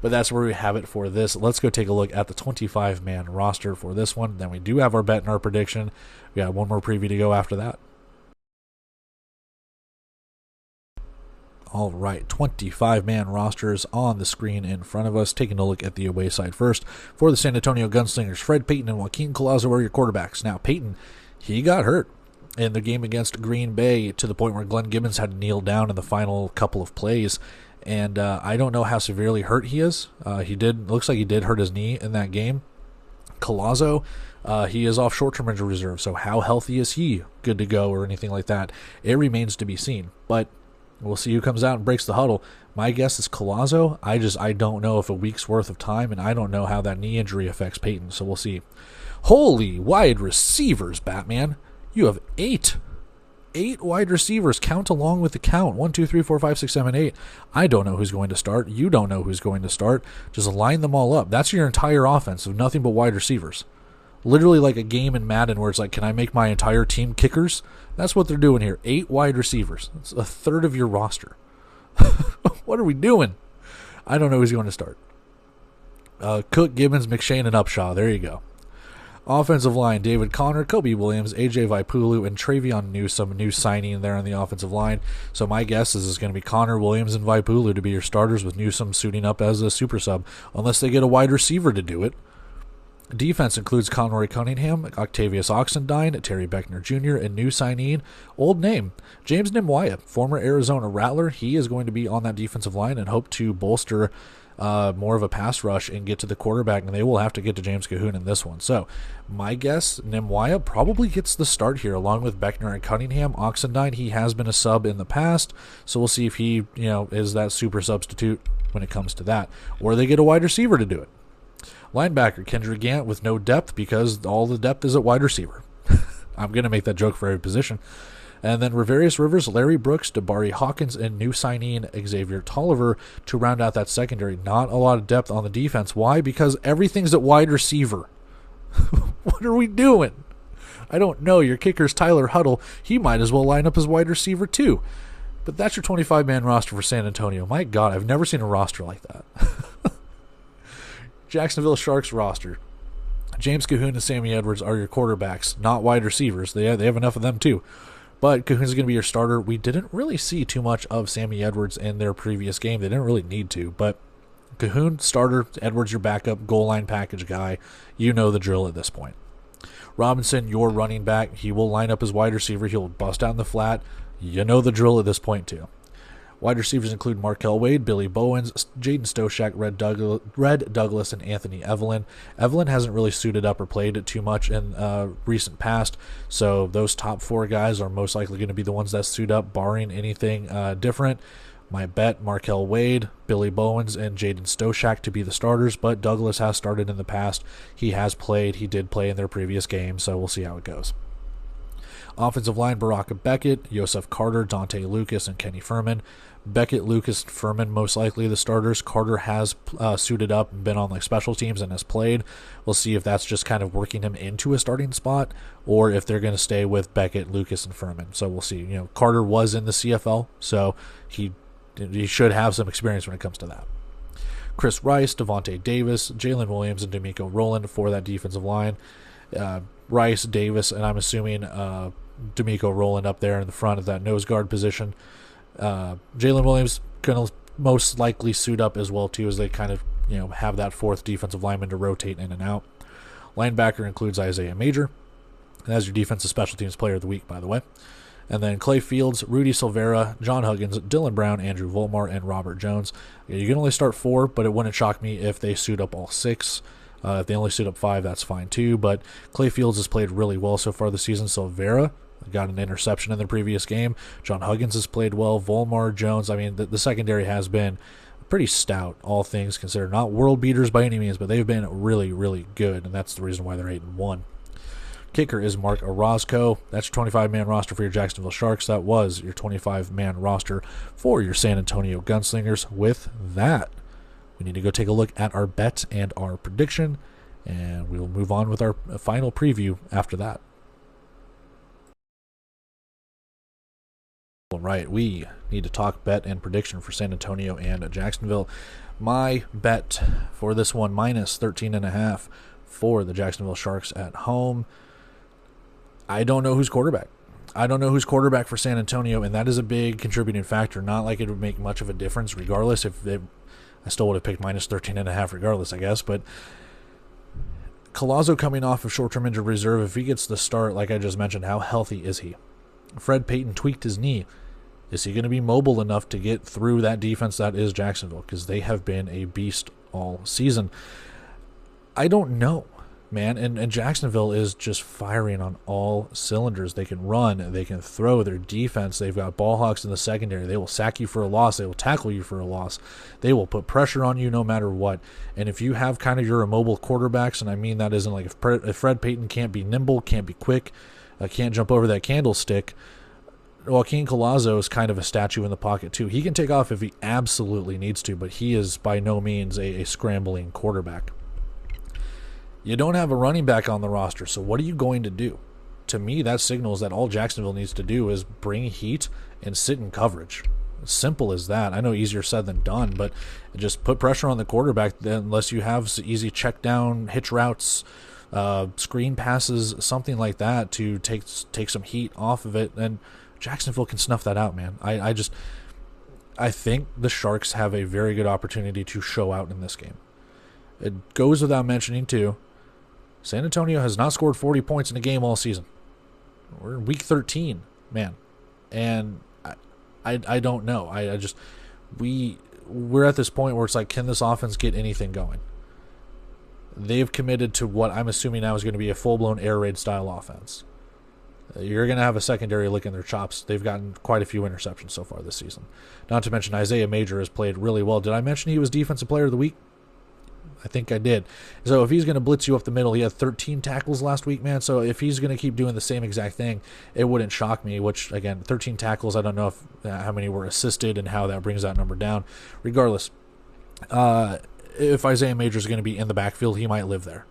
but that's where we have it for this. Let's go take a look at the 25-man roster for this one. Then we do have our bet and our prediction. We got one more preview to go after that. All right, 25-man rosters on the screen in front of us. Taking a look at the away side first. For the San Antonio Gunslingers, Fred Payton and Joaquin Collazo are your quarterbacks. Now, Payton, he got hurt in the game against Green Bay to the point where Glenn Gibbons had to kneel down in the final couple of plays. And I don't know how severely hurt he is. Looks like he did hurt his knee in that game. Collazo, he is off short-term injury reserve, so how healthy is he? Good to go or anything like that? It remains to be seen. But we'll see who comes out and breaks the huddle. My guess is Collazo. I don't know if a week's worth of time, and I don't know how that knee injury affects Payton, so we'll see. Holy wide receivers, Batman. You have 8 wide receivers. Count along with the count. 1, 2, 3, 4, 5, 6, 7, 8. I don't know who's going to start. You don't know who's going to start. Just line them all up. That's your entire offense of nothing but wide receivers. Literally like a game in Madden where it's like, can I make my entire team kickers? That's what they're doing here. 8 wide receivers. That's a third of your roster. What are we doing? I don't know who's going to start. Cook, Gibbons, McShane, and Upshaw. There you go. Offensive line, David Connor, Kobe Williams, AJ Vaipulu, and Travion Newsome, new signing there on the offensive line. So my guess is it's going to be Connor, Williams, and Vaipulu to be your starters, with Newsome suiting up as a super sub, unless they get a wide receiver to do it. Defense includes Conroy Cunningham, Octavius Oxendine, Terry Beckner Jr., and new signee, old name, James Nimwaya, former Arizona Rattler. He is going to be on that defensive line and hope to bolster more of a pass rush and get to the quarterback, and they will have to get to James Cahoon in this one. So my guess, Nimwaya probably gets the start here along with Beckner and Cunningham. Oxendine, he has been a sub in the past, so we'll see if he is that super substitute when it comes to that, or they get a wide receiver to do it. Linebacker, Kendrick Gant with no depth because all the depth is at wide receiver. I'm going to make that joke for every position. And then Riverius Rivers, Larry Brooks, Dabari Hawkins, and new signee Xavier Tolliver to round out that secondary. Not a lot of depth on the defense. Why? Because everything's at wide receiver. What are we doing? I don't know. Your kicker's Tyler Huddle. He might as well line up as wide receiver too. But that's your 25-man roster for San Antonio. My God, I've never seen a roster like that. Jacksonville Sharks roster. James Cahoon and Sammy Edwards are your quarterbacks, not wide receivers. They have enough of them too. But Cahoon's going to be your starter. We didn't really see too much of Sammy Edwards in their previous game. They didn't really need to. But Cahoon, starter. Edwards, your backup. Goal line package guy. You know the drill at this point. Robinson, your running back. He will line up as wide receiver. He'll bust down the flat. You know the drill at this point too. Wide receivers include Markel Wade, Billy Bowens, Jaden Stoshak, Red Douglas, and Anthony Evelyn. Evelyn hasn't really suited up or played it too much in recent past, so those top 4 guys are most likely going to be the ones that suit up, barring anything different. My bet, Markel Wade, Billy Bowens, and Jaden Stoshak to be the starters, but Douglas has started in the past. He has played. He did play in their previous game, so we'll see how it goes. Offensive line, Baraka Beckett, Yosef Carter, Dante Lucas, and Kenny Furman. Beckett, Lucas, Furman most likely the starters. Carter has suited up and been on like special teams and has played. We'll see if that's just kind of working him into a starting spot or if they're going to stay with Beckett, Lucas, and Furman. So we'll see. Carter was in the CFL, so he should have some experience when it comes to that. Chris Rice, Devontae Davis, Jalen Williams, and D'Amico Rowland for that defensive line. Rice, Davis, and I'm assuming D'Amico Rowland up there in the front of that nose guard position. Jalen Williams going to most likely suit up as well too, as they kind of have that 4th defensive lineman to rotate in and out. Linebacker includes Isaiah Major, and that's your defensive special teams player of the week, by the way. And then Clay Fields, Rudy Silvera, John Huggins, Dylan Brown, Andrew Volmar, and Robert Jones. You can only start 4, but it wouldn't shock me if they suit up all 6. If they only suit up 5, that's fine too. But Clay Fields has played really well so far this season. Silvera got an interception in the previous game. John Huggins has played well. Volmar, Jones. I mean, the secondary has been pretty stout, all things considered. Not world beaters by any means, but they've been really, really good, and that's the reason why they're 8-1. Kicker is Mark Orozco. That's your 25-man roster for your Jacksonville Sharks. That was your 25-man roster for your San Antonio Gunslingers. With that, we need to go take a look at our bet and our prediction, and we'll move on with our final preview after that. All right, we need to talk bet and prediction for San Antonio and Jacksonville. My bet for this one, minus 13.5 for the Jacksonville Sharks at home. I don't know who's quarterback. I don't know who's quarterback for San Antonio, and that is a big contributing factor. Not like it would make much of a difference regardless. I still would have picked minus 13.5 regardless, I guess. But Collazo coming off of short-term injured reserve, if he gets the start, like I just mentioned, how healthy is he? Fred Payton tweaked his knee. Is he going to be mobile enough to get through that defense that is Jacksonville? Because they have been a beast all season. I don't know, man. And Jacksonville is just firing on all cylinders. They can run. They can throw. Their defense, they've got ball hawks in the secondary. They will sack you for a loss. They will tackle you for a loss. They will put pressure on you no matter what. And if you have kind of your immobile quarterbacks, and I mean that isn't like if Fred Payton can't be nimble, can't be quick, can't jump over that candlestick, Joaquin Collazo is kind of a statue in the pocket too. He can take off if he absolutely needs to, but he is by no means a scrambling quarterback. You don't have a running back on the roster, so what are you going to do? To me, that signals that all Jacksonville needs to do is bring heat and sit in coverage. Simple as that. I know easier said than done, but just put pressure on the quarterback unless you have easy check down, hitch routes, screen passes, something like that to take some heat off of it, and Jacksonville can snuff that out, man. I think the Sharks have a very good opportunity to show out in this game. It goes without mentioning, too, San Antonio has not scored 40 points in a game all season. We're in week 13, man. And I don't know. We're at this point where it's like, can this offense get anything going? They've committed to what I'm assuming now is going to be a full-blown air raid style offense. You're going to have a secondary licking their chops. They've gotten quite a few interceptions so far this season. Not to mention Isaiah Major has played really well. Did I mention he was Defensive Player of the Week? I think I did. So if he's going to blitz you up the middle, he had 13 tackles last week, man. So if he's going to keep doing the same exact thing, it wouldn't shock me, which, again, 13 tackles, I don't know how many were assisted and how that brings that number down. Regardless, if Isaiah Major is going to be in the backfield, he might live there.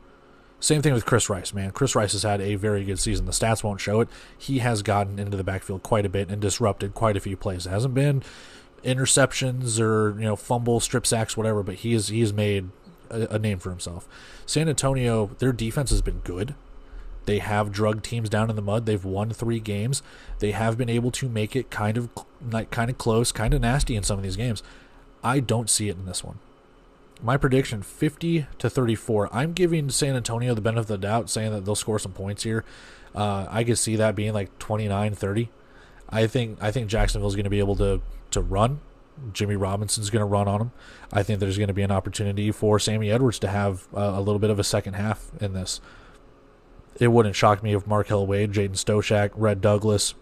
Same thing with Chris Rice, man. Chris Rice has had a very good season. The stats won't show it. He has gotten into the backfield quite a bit and disrupted quite a few plays. It hasn't been interceptions or fumble, strip sacks, whatever, but he has made a name for himself. San Antonio, their defense has been good. They have drugged teams down in the mud. They've won 3 games. They have been able to make it kind of close, kind of nasty in some of these games. I don't see it in this one. My prediction, 50-34. I'm giving San Antonio the benefit of the doubt, saying that they'll score some points here. I could see that being like 29-30. I think Jacksonville's going to be able to run. Jimmy Robinson's going to run on them. I think there's going to be an opportunity for Sammy Edwards to have a little bit of a second half in this. It wouldn't shock me if Markel Wade, Jaden Stoshak, Red Douglas,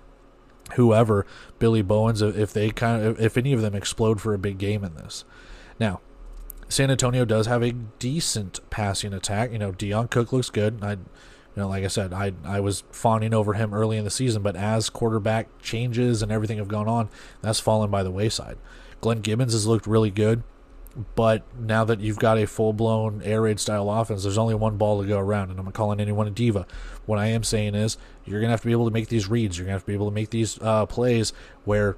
whoever, Billy Bowens, if any of them explode for a big game in this. Now, San Antonio does have a decent passing attack. Deion Cook looks good. Like I said, I was fawning over him early in the season, but as quarterback changes and everything have gone on, that's fallen by the wayside. Glenn Gibbons has looked really good, but now that you've got a full-blown air raid style offense, there's only one ball to go around, and I'm not calling anyone a diva. What I am saying is you're going to have to be able to make these reads. You're going to have to be able to make these plays where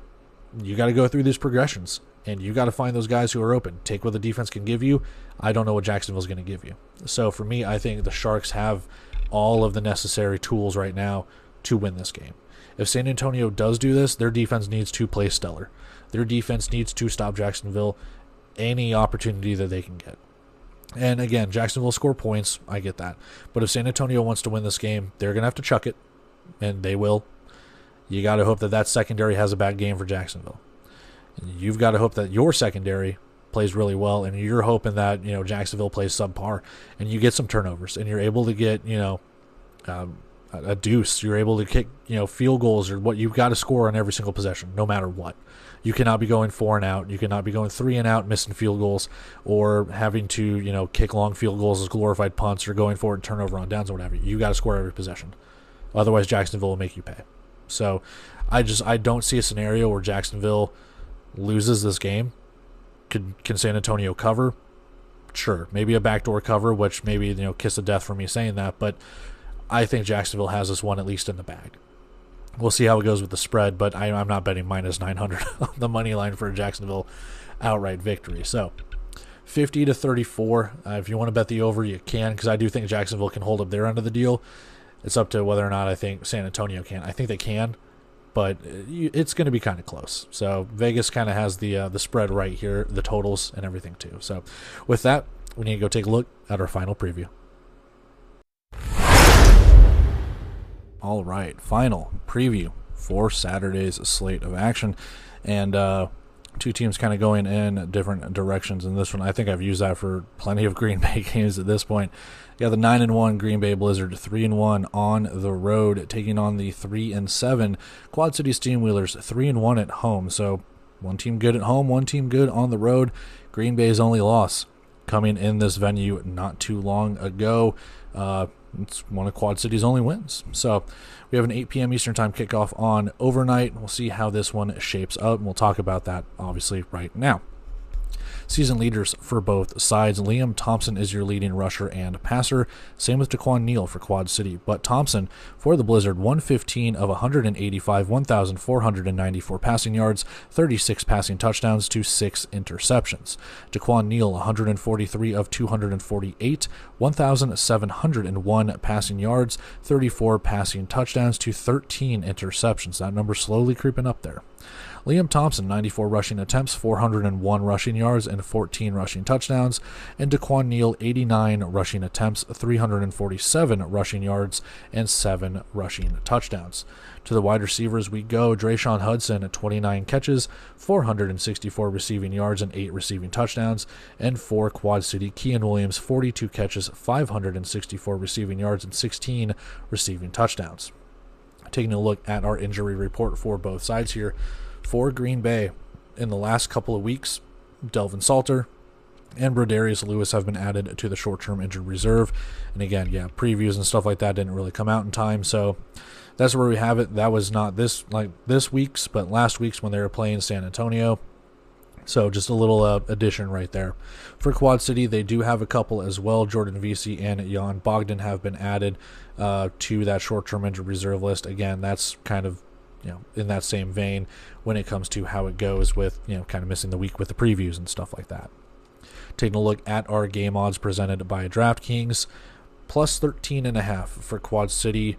you got to go through these progressions. And you got to find those guys who are open. Take what the defense can give you. I don't know what Jacksonville's going to give you. So for me, I think the Sharks have all of the necessary tools right now to win this game. If San Antonio does do this, their defense needs to play stellar. Their defense needs to stop Jacksonville any opportunity that they can get. And again, Jacksonville score points. I get that. But if San Antonio wants to win this game, they're going to have to chuck it. And they will. You got to hope that secondary has a bad game for Jacksonville. You've got to hope that your secondary plays really well, and you're hoping that Jacksonville plays subpar, and you get some turnovers, and you're able to get a deuce. You're able to kick field goals or what you've got to score on every single possession, no matter what. You cannot be going 4 and out. You cannot be going 3 and out, missing field goals, or having to kick long field goals as glorified punts, or going for it and turnover on downs or whatever. You got to score every possession, otherwise Jacksonville will make you pay. So I don't see a scenario where Jacksonville loses this game. Can San Antonio cover? Sure. Maybe a backdoor cover, which maybe, kiss of death for me saying that, but I think Jacksonville has this one at least in the bag. We'll see how it goes with the spread, but I'm not betting minus 900 on the money line for a Jacksonville outright victory. So 50 to 34. If you want to bet the over, you can, because I do think Jacksonville can hold up their end of the deal. It's up to whether or not I think San Antonio can. I think they can, but it's going to be kind of close. So Vegas kind of has the spread right here, the totals and everything too. So with that, we need to go take a look at our final preview. All right, final preview for Saturday's slate of action, and two teams kind of going in different directions in this one. I think I've used that for plenty of Green Bay games at this point. You got the 9-1 Green Bay Blizzard, 3-1 on the road, taking on the 3-7 Quad City Steamwheelers, 3-1 at home. So one team good at home, one team good on the road. Green Bay's only loss coming in this venue not too long ago. It's one of Quad City's only wins. So we have an 8 p.m. Eastern Time kickoff on overnight. We'll see how this one shapes up, and we'll talk about that, obviously, right now. Season leaders for both sides. Liam Thompson is your leading rusher and passer. Same with Daquan Neal for Quad City. But Thompson for the Blizzard, 115 of 185, 1,494 passing yards, 36 passing touchdowns to 6 interceptions. Daquan Neal, 143 of 248, 1,701 passing yards, 34 passing touchdowns to 13 interceptions. That number slowly creeping up there. Liam Thompson, 94 rushing attempts, 401 rushing yards, and 14 rushing touchdowns. And Daquan Neal, 89 rushing attempts, 347 rushing yards, and 7 rushing touchdowns. To the wide receivers we go. Drayshawn Hudson, 29 catches, 464 receiving yards, and 8 receiving touchdowns. And for Quad City, Kean Williams, 42 catches, 564 receiving yards, and 16 receiving touchdowns. Taking a look at our injury report for both sides here. For Green Bay, in the last couple of weeks, Delvin Salter and Brodarius Lewis have been added to the short-term injured reserve. And again, previews and stuff like that didn't really come out in time, so that's where we have it. That was not this week's, but last week's when they were playing San Antonio. So just a little addition right there. For Quad City, they do have a couple as well. Jordan Vesey and Jan Bogdan have been added to that short-term injured reserve list. Again, that's kind of in that same vein when it comes to how it goes with, kind of missing the week with the previews and stuff like that. Taking a look at our game odds presented by DraftKings, plus 13.5 for Quad City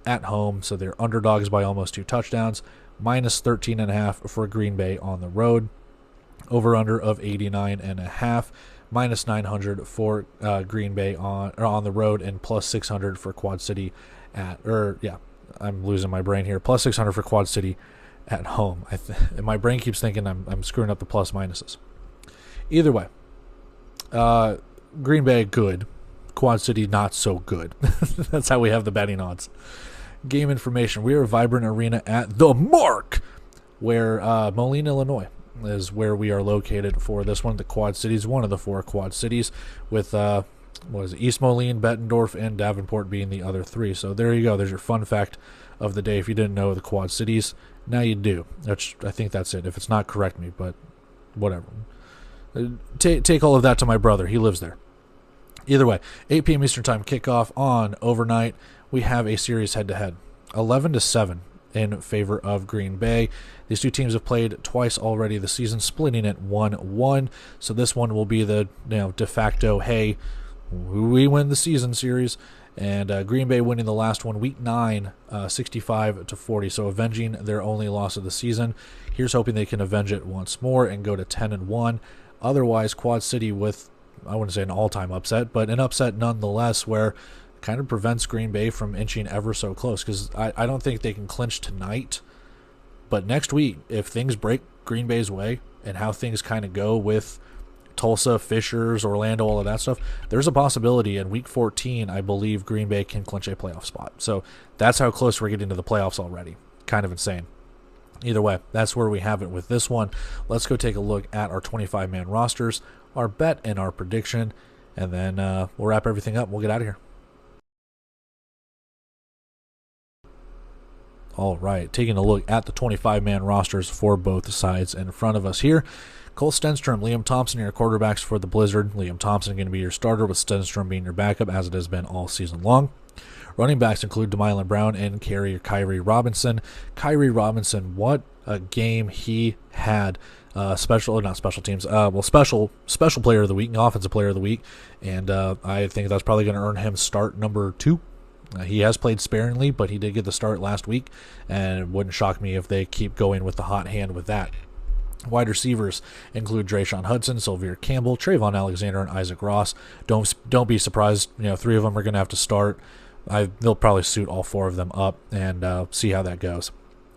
at home, so they're underdogs by almost 2 touchdowns, minus 13.5 for Green Bay on the road, over-under of 89.5, minus 900 for Green Bay on the road, and plus 600 for Quad City I'm losing my brain here. Plus 600 for Quad City at home. My brain keeps thinking I'm screwing up the plus minuses. Either way, Green Bay good, Quad City not so good. That's how we have the betting odds. Game information. We are a Vibrant Arena at The Mark, where Moline, Illinois is where we are located for this one. The Quad Cities, one of the 4 Quad Cities, with East Moline, Bettendorf, and Davenport being the other 3. So there you go. There's your fun fact of the day. If you didn't know the Quad Cities, now you do. I think that's it. If it's not, correct me, but whatever. Take all of that to my brother. He lives there. Either way, 8 p.m. Eastern Time kickoff on overnight. We have a series head-to-head, 11-7 in favor of Green Bay. These two teams have played twice already this season, splitting it 1-1. So this one will be the de facto, hey, we win the season series. And Green Bay winning the last one, Week 9, 65-40. So avenging their only loss of the season. Here's hoping they can avenge it once more and go to 10-1. Otherwise, Quad City with, I wouldn't say an all-time upset, but an upset nonetheless, where kind of prevents Green Bay from inching ever so close, because I don't think they can clinch tonight. But next week, if things break Green Bay's way and how things kind of go with Tulsa, Fishers, Orlando, all of that stuff, there's a possibility in Week 14, I believe Green Bay can clinch a playoff spot. So that's how close we're getting to the playoffs already. Kind of insane. Either way, that's where we have it with this one. Let's go take a look at our 25-man rosters, our bet, and our prediction, and then we'll wrap everything up. We'll get out of here. All right, taking a look at the 25-man rosters for both sides in front of us here. Cole Stenstrom, Liam Thompson, your quarterbacks for the Blizzard. Liam Thompson going to be your starter, with Stenstrom being your backup, as it has been all season long. Running backs include DeMylan Brown and Kyrie Robinson. Kyrie Robinson, what a game he had. Special player of the week, offensive player of the week, and I think that's probably going to earn him start number 2. He has played sparingly, but he did get the start last week, and it wouldn't shock me if they keep going with the hot hand with that. Wide receivers include Drayshawn Hudson, Sylvere Campbell, Trayvon Alexander, and Isaac Ross. Don't be surprised. 3 of them are going to have to start. They'll probably suit all 4 of them up and see how that goes.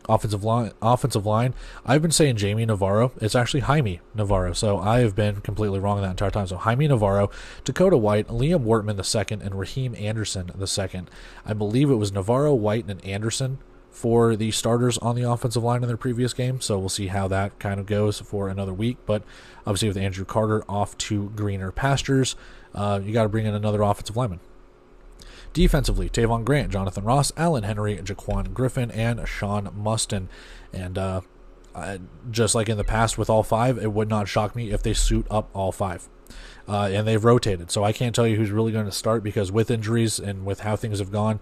Offensive line. I've been saying Jamie Navarro. It's actually Jaime Navarro. So I have been completely wrong that entire time. So Jaime Navarro, Dakota White, Liam Wortman II, and Raheem Anderson II. I believe it was Navarro, White, and Anderson for the starters on the offensive line in their previous game. So we'll see how that kind of goes for another week. But obviously with Andrew Carter off to greener pastures, you got to bring in another offensive lineman. Defensively, Tavon Grant, Jonathan Ross, Allen Henry, Jaquan Griffin, and Sean Mustin. And just like in the past with all 5, it would not shock me if they suit up all 5. And they've rotated, so I can't tell you who's really going to start because with injuries and with how things have gone,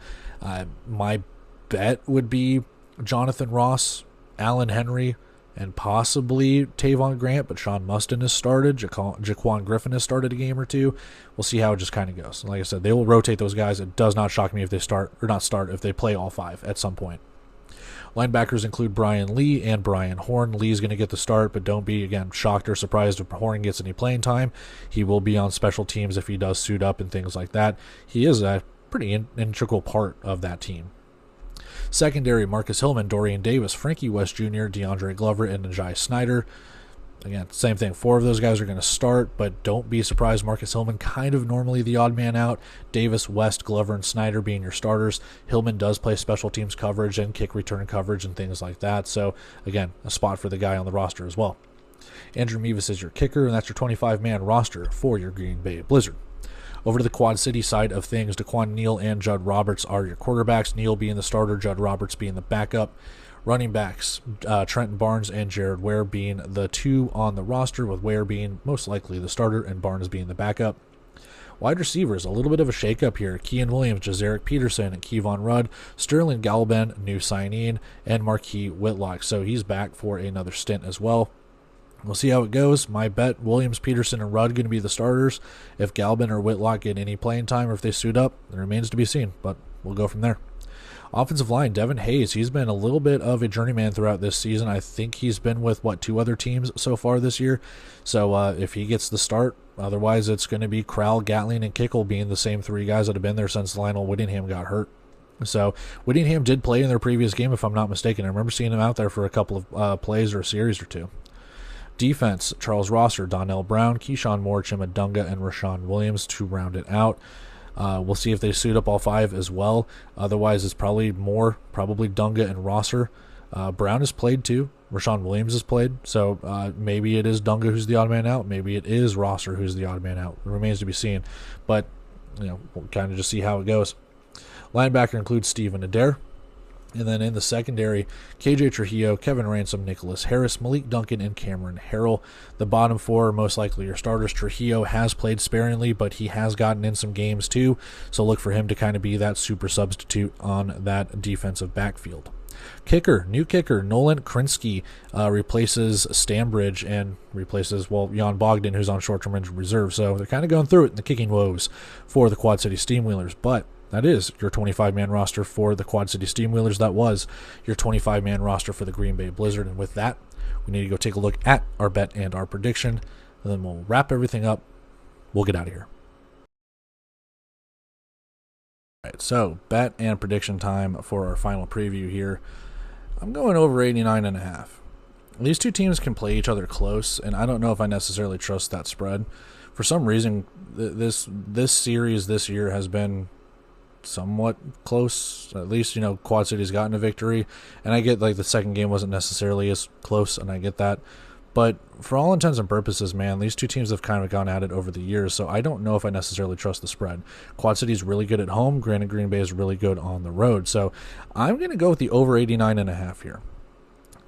my bet would be Jonathan Ross, Allen Henry, and possibly Tavon Grant, but Sean Mustin has started. Jaquan Griffin has started a game or 2. We'll see how it just kind of goes. Like I said, they will rotate those guys. It does not shock me if they if they play all 5 at some point. Linebackers include Brian Lee and Brian Horn. Lee's going to get the start, but don't be, again, shocked or surprised if Horn gets any playing time. He will be on special teams if he does suit up and things like that. He is a pretty integral part of that team. Secondary, Marcus Hillman, Dorian Davis, Frankie West Jr., DeAndre Glover, and Najee Snyder. Again, same thing. 4 of those guys are going to start, but don't be surprised. Marcus Hillman kind of normally the odd man out. Davis, West, Glover, and Snyder being your starters. Hillman does play special teams coverage and kick return coverage and things like that. So, again, a spot for the guy on the roster as well. Andrew Mevis is your kicker, and that's your 25-man roster for your Green Bay Blizzard. Over to the Quad City side of things, Daquan Neal and Judd Roberts are your quarterbacks. Neal being the starter, Judd Roberts being the backup. Running backs, Trenton Barnes and Jared Ware being the 2 on the roster, with Ware being most likely the starter and Barnes being the backup. Wide receivers, a little bit of a shakeup here. Kean Williams, Jazarick Peterson, and Kevon Rudd, Sterling Galban, new signing, and Marquis Whitlock. So he's back for another stint as well. We'll see how it goes. My bet, Williams, Peterson, and Rudd going to be the starters. If Galban or Whitlock get any playing time or if they suit up, it remains to be seen, but we'll go from there. Offensive line, Devin Hayes. He's been a little bit of a journeyman throughout this season. I think he's been with, 2 other teams so far this year. So if he gets the start, otherwise it's going to be Crowell, Gatling, and Kickle being the same 3 guys that have been there since Lionel Whittingham got hurt. So Whittingham did play in their previous game, if I'm not mistaken. I remember seeing him out there for a couple of plays or a series or 2. Defense, Charles Rosser, Donnell Brown, Keyshawn Moore, Chimadunga, and Rashawn Williams to round it out. We'll see if they suit up all 5 as well. Otherwise, it's probably Dunga and Rosser. Brown has played too. Rashawn Williams has played. So maybe it is Dunga who's the odd man out. Maybe it is Rosser who's the odd man out. It remains to be seen. But, we'll kind of just see how it goes. Linebacker includes Steven Adair. And then in the secondary, KJ Trujillo, Kevin Ransom, Nicholas Harris, Malik Duncan, and Cameron Harrell. The bottom 4 are most likely your starters. Trujillo has played sparingly, but he has gotten in some games too. So look for him to kind of be that super substitute on that defensive backfield. Kicker, new kicker, Nolan Krinsky replaces Stambridge and replaces, Jan Bogdan, who's on short-term injured reserve. So they're kind of going through it in the kicking woes for the Quad City Steamwheelers. But that is your 25-man roster for the Quad City Steamwheelers. That was your 25-man roster for the Green Bay Blizzard. And with that, we need to go take a look at our bet and our prediction. And then we'll wrap everything up. We'll get out of here. All right, so bet and prediction time for our final preview here. I'm going over 89.5. These 2 teams can play each other close, and I don't know if I necessarily trust that spread. For some reason, this series this year has been somewhat close. At least, Quad City's gotten a victory, and I get the second game wasn't necessarily as close, and I get that. But for all intents and purposes, man, these 2 teams have kind of gone at it over the years, so I don't know if I necessarily trust the spread. Quad City's really good at home. Granted, Green Bay is really good on the road. So I'm going to go with the over 89.5 here.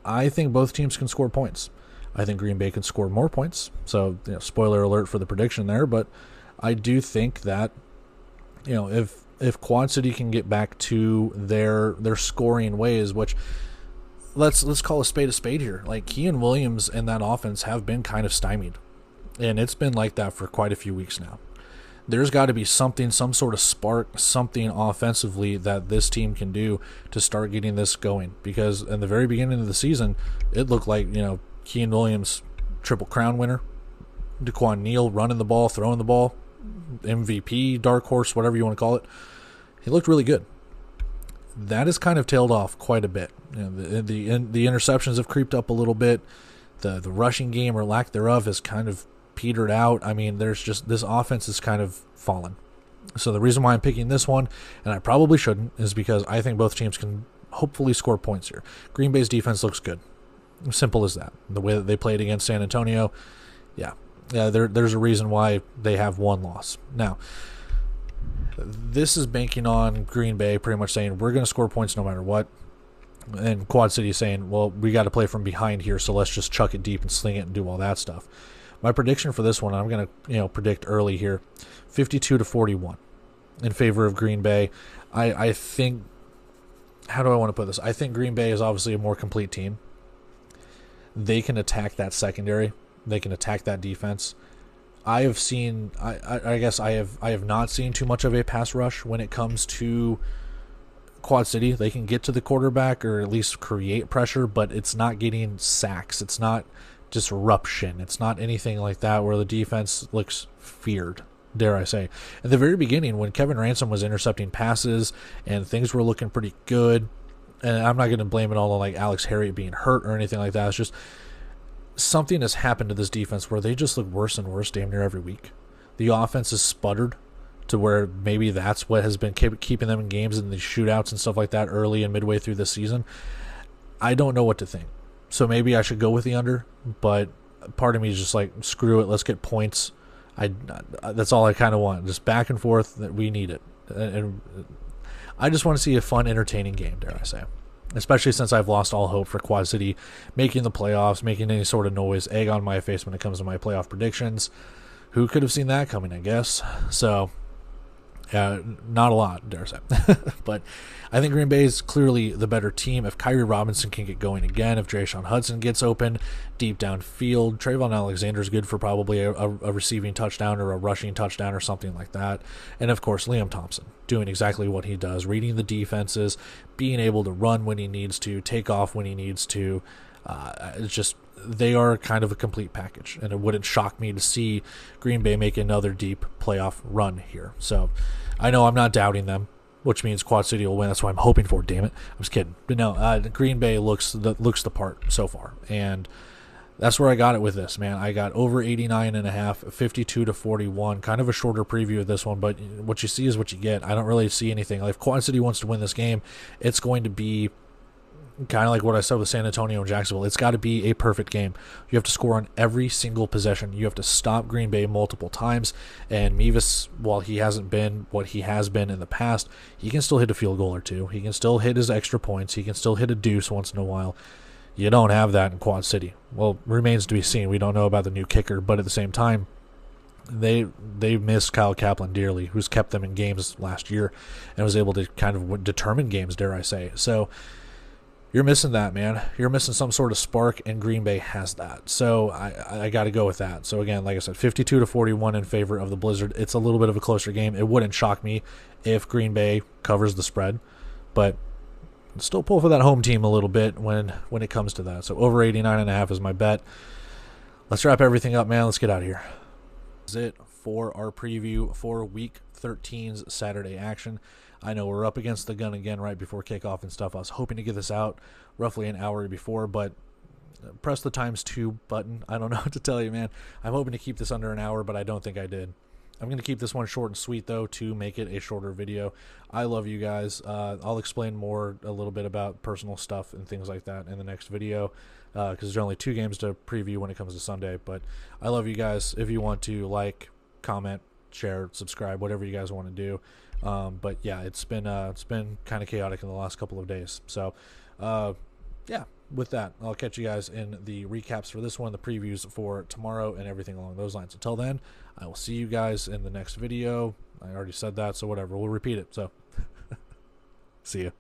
I think both teams can score points. I think Green Bay can score more points. So, spoiler alert for the prediction there, but I do think that, if if Quad City can get back to their scoring ways, which let's call a spade here. Like, Keon Williams and that offense have been kind of stymied, and it's been like that for quite a few weeks now. There's got to be something, some sort of spark, something offensively that this team can do to start getting this going. Because in the very beginning of the season, it looked like, Keon Williams, Triple Crown winner, DeQuan Neal running the ball, throwing the ball, MVP, dark horse, whatever you want to call it. He looked really good. That has kind of tailed off quite a bit. The interceptions have creeped up a little bit. The rushing game, or lack thereof, has kind of petered out. I mean, there's just, this offense is kind of fallen. So the reason why I'm picking this one, and I probably shouldn't, is because I think both teams can hopefully score points here. Green Bay's defense looks good. Simple as that. The way that they played against San Antonio, yeah, there's a reason why they have one loss. Now, this is banking on Green Bay pretty much saying, we're going to score points no matter what. And Quad City saying, well, we got to play from behind here, so let's just chuck it deep and sling it and do all that stuff. My prediction for this one, I'm going to predict early here, 52-41 in favor of Green Bay. I think, how do I want to put this? I think Green Bay is obviously a more complete team. They can attack that secondary. They can attack that defense. I guess I have not seen too much of a pass rush when it comes to Quad City. They can get to the quarterback or at least create pressure, but it's not getting sacks. It's not disruption. It's not anything like that where the defense looks feared, dare I say. At the very beginning, when Kevin Ransom was intercepting passes and things were looking pretty good, and I'm not going to blame it all on like Alex Harriott being hurt or anything like that. It's just something has happened to this defense where they just look worse and worse damn near every week. The offense has sputtered to where maybe that's what has been keeping them in games and the shootouts and stuff like that early and midway through the season. I don't know what to think. So maybe I should go with the under, but part of me is just like, screw it, let's get points. That's all I kind of want, just back and forth. That we need it, and I just want to see a fun, entertaining game, dare I say. Especially since I've lost all hope for Quad City making the playoffs, making any sort of noise, egg on my face when it comes to my playoff predictions. Who could have seen that coming, I guess? So, not a lot, dare I say. But I think Green Bay is clearly the better team. If Kyrie Robinson can get going again, if Drayshawn Hudson gets open deep downfield, Trayvon Alexander is good for probably a receiving touchdown or a rushing touchdown or something like that. And, of course, Liam Thompson doing exactly what he does, reading the defenses, being able to run when he needs to, take off when he needs to. It's just, they are kind of a complete package, and it wouldn't shock me to see Green Bay make another deep playoff run here. So I know I'm not doubting them, which means Quad City will win. That's what I'm hoping for, damn it. I'm just kidding. But no, Green Bay looks the part so far, and that's where I got it with this, man. I got over 89.5, 52-41, kind of a shorter preview of this one, but what you see is what you get. I don't really see anything. Like, if Quad City wants to win this game, it's going to be kind of like what I said with San Antonio and Jacksonville. It's got to be a perfect game. You have to score on every single possession. You have to stop Green Bay multiple times. And Mevis, while he hasn't been what he has been in the past, he can still hit a field goal or two. He can still hit his extra points. He can still hit a deuce once in a while. You don't have that in Quad City. Well, remains to be seen. We don't know about the new kicker, but at the same time, they miss Kyle Kaplan dearly, who's kept them in games last year and was able to kind of determine games, dare I say. So you're missing that, man. You're missing some sort of spark, and Green Bay has that. So I got to go with that. So again, like I said, 52-41 in favor of the Blizzard. It's a little bit of a closer game. It wouldn't shock me if Green Bay covers the spread, but still pull for that home team a little bit when it comes to that. So over 89.5 is my bet. Let's wrap everything up, man. Let's get out of here. That's it for our preview for Week 13's Saturday action. I know we're up against the gun again right before kickoff and stuff. I was hoping to get this out roughly an hour before, but press the ×2 button. I don't know what to tell you, man. I'm hoping to keep this under an hour, but I don't think I did. I'm going to keep this one short and sweet, though, to make it a shorter video. I love you guys. I'll explain more a little bit about personal stuff and things like that in the next video, because there's only 2 games to preview when it comes to Sunday. But I love you guys. If you want to like, comment, share, subscribe, whatever you guys want to do. But yeah, it's been kind of chaotic in the last couple of days. So, yeah, with that, I'll catch you guys in the recaps for this one, the previews for tomorrow, and everything along those lines. Until then, I will see you guys in the next video. I already said that, so whatever. We'll repeat it. So, see you.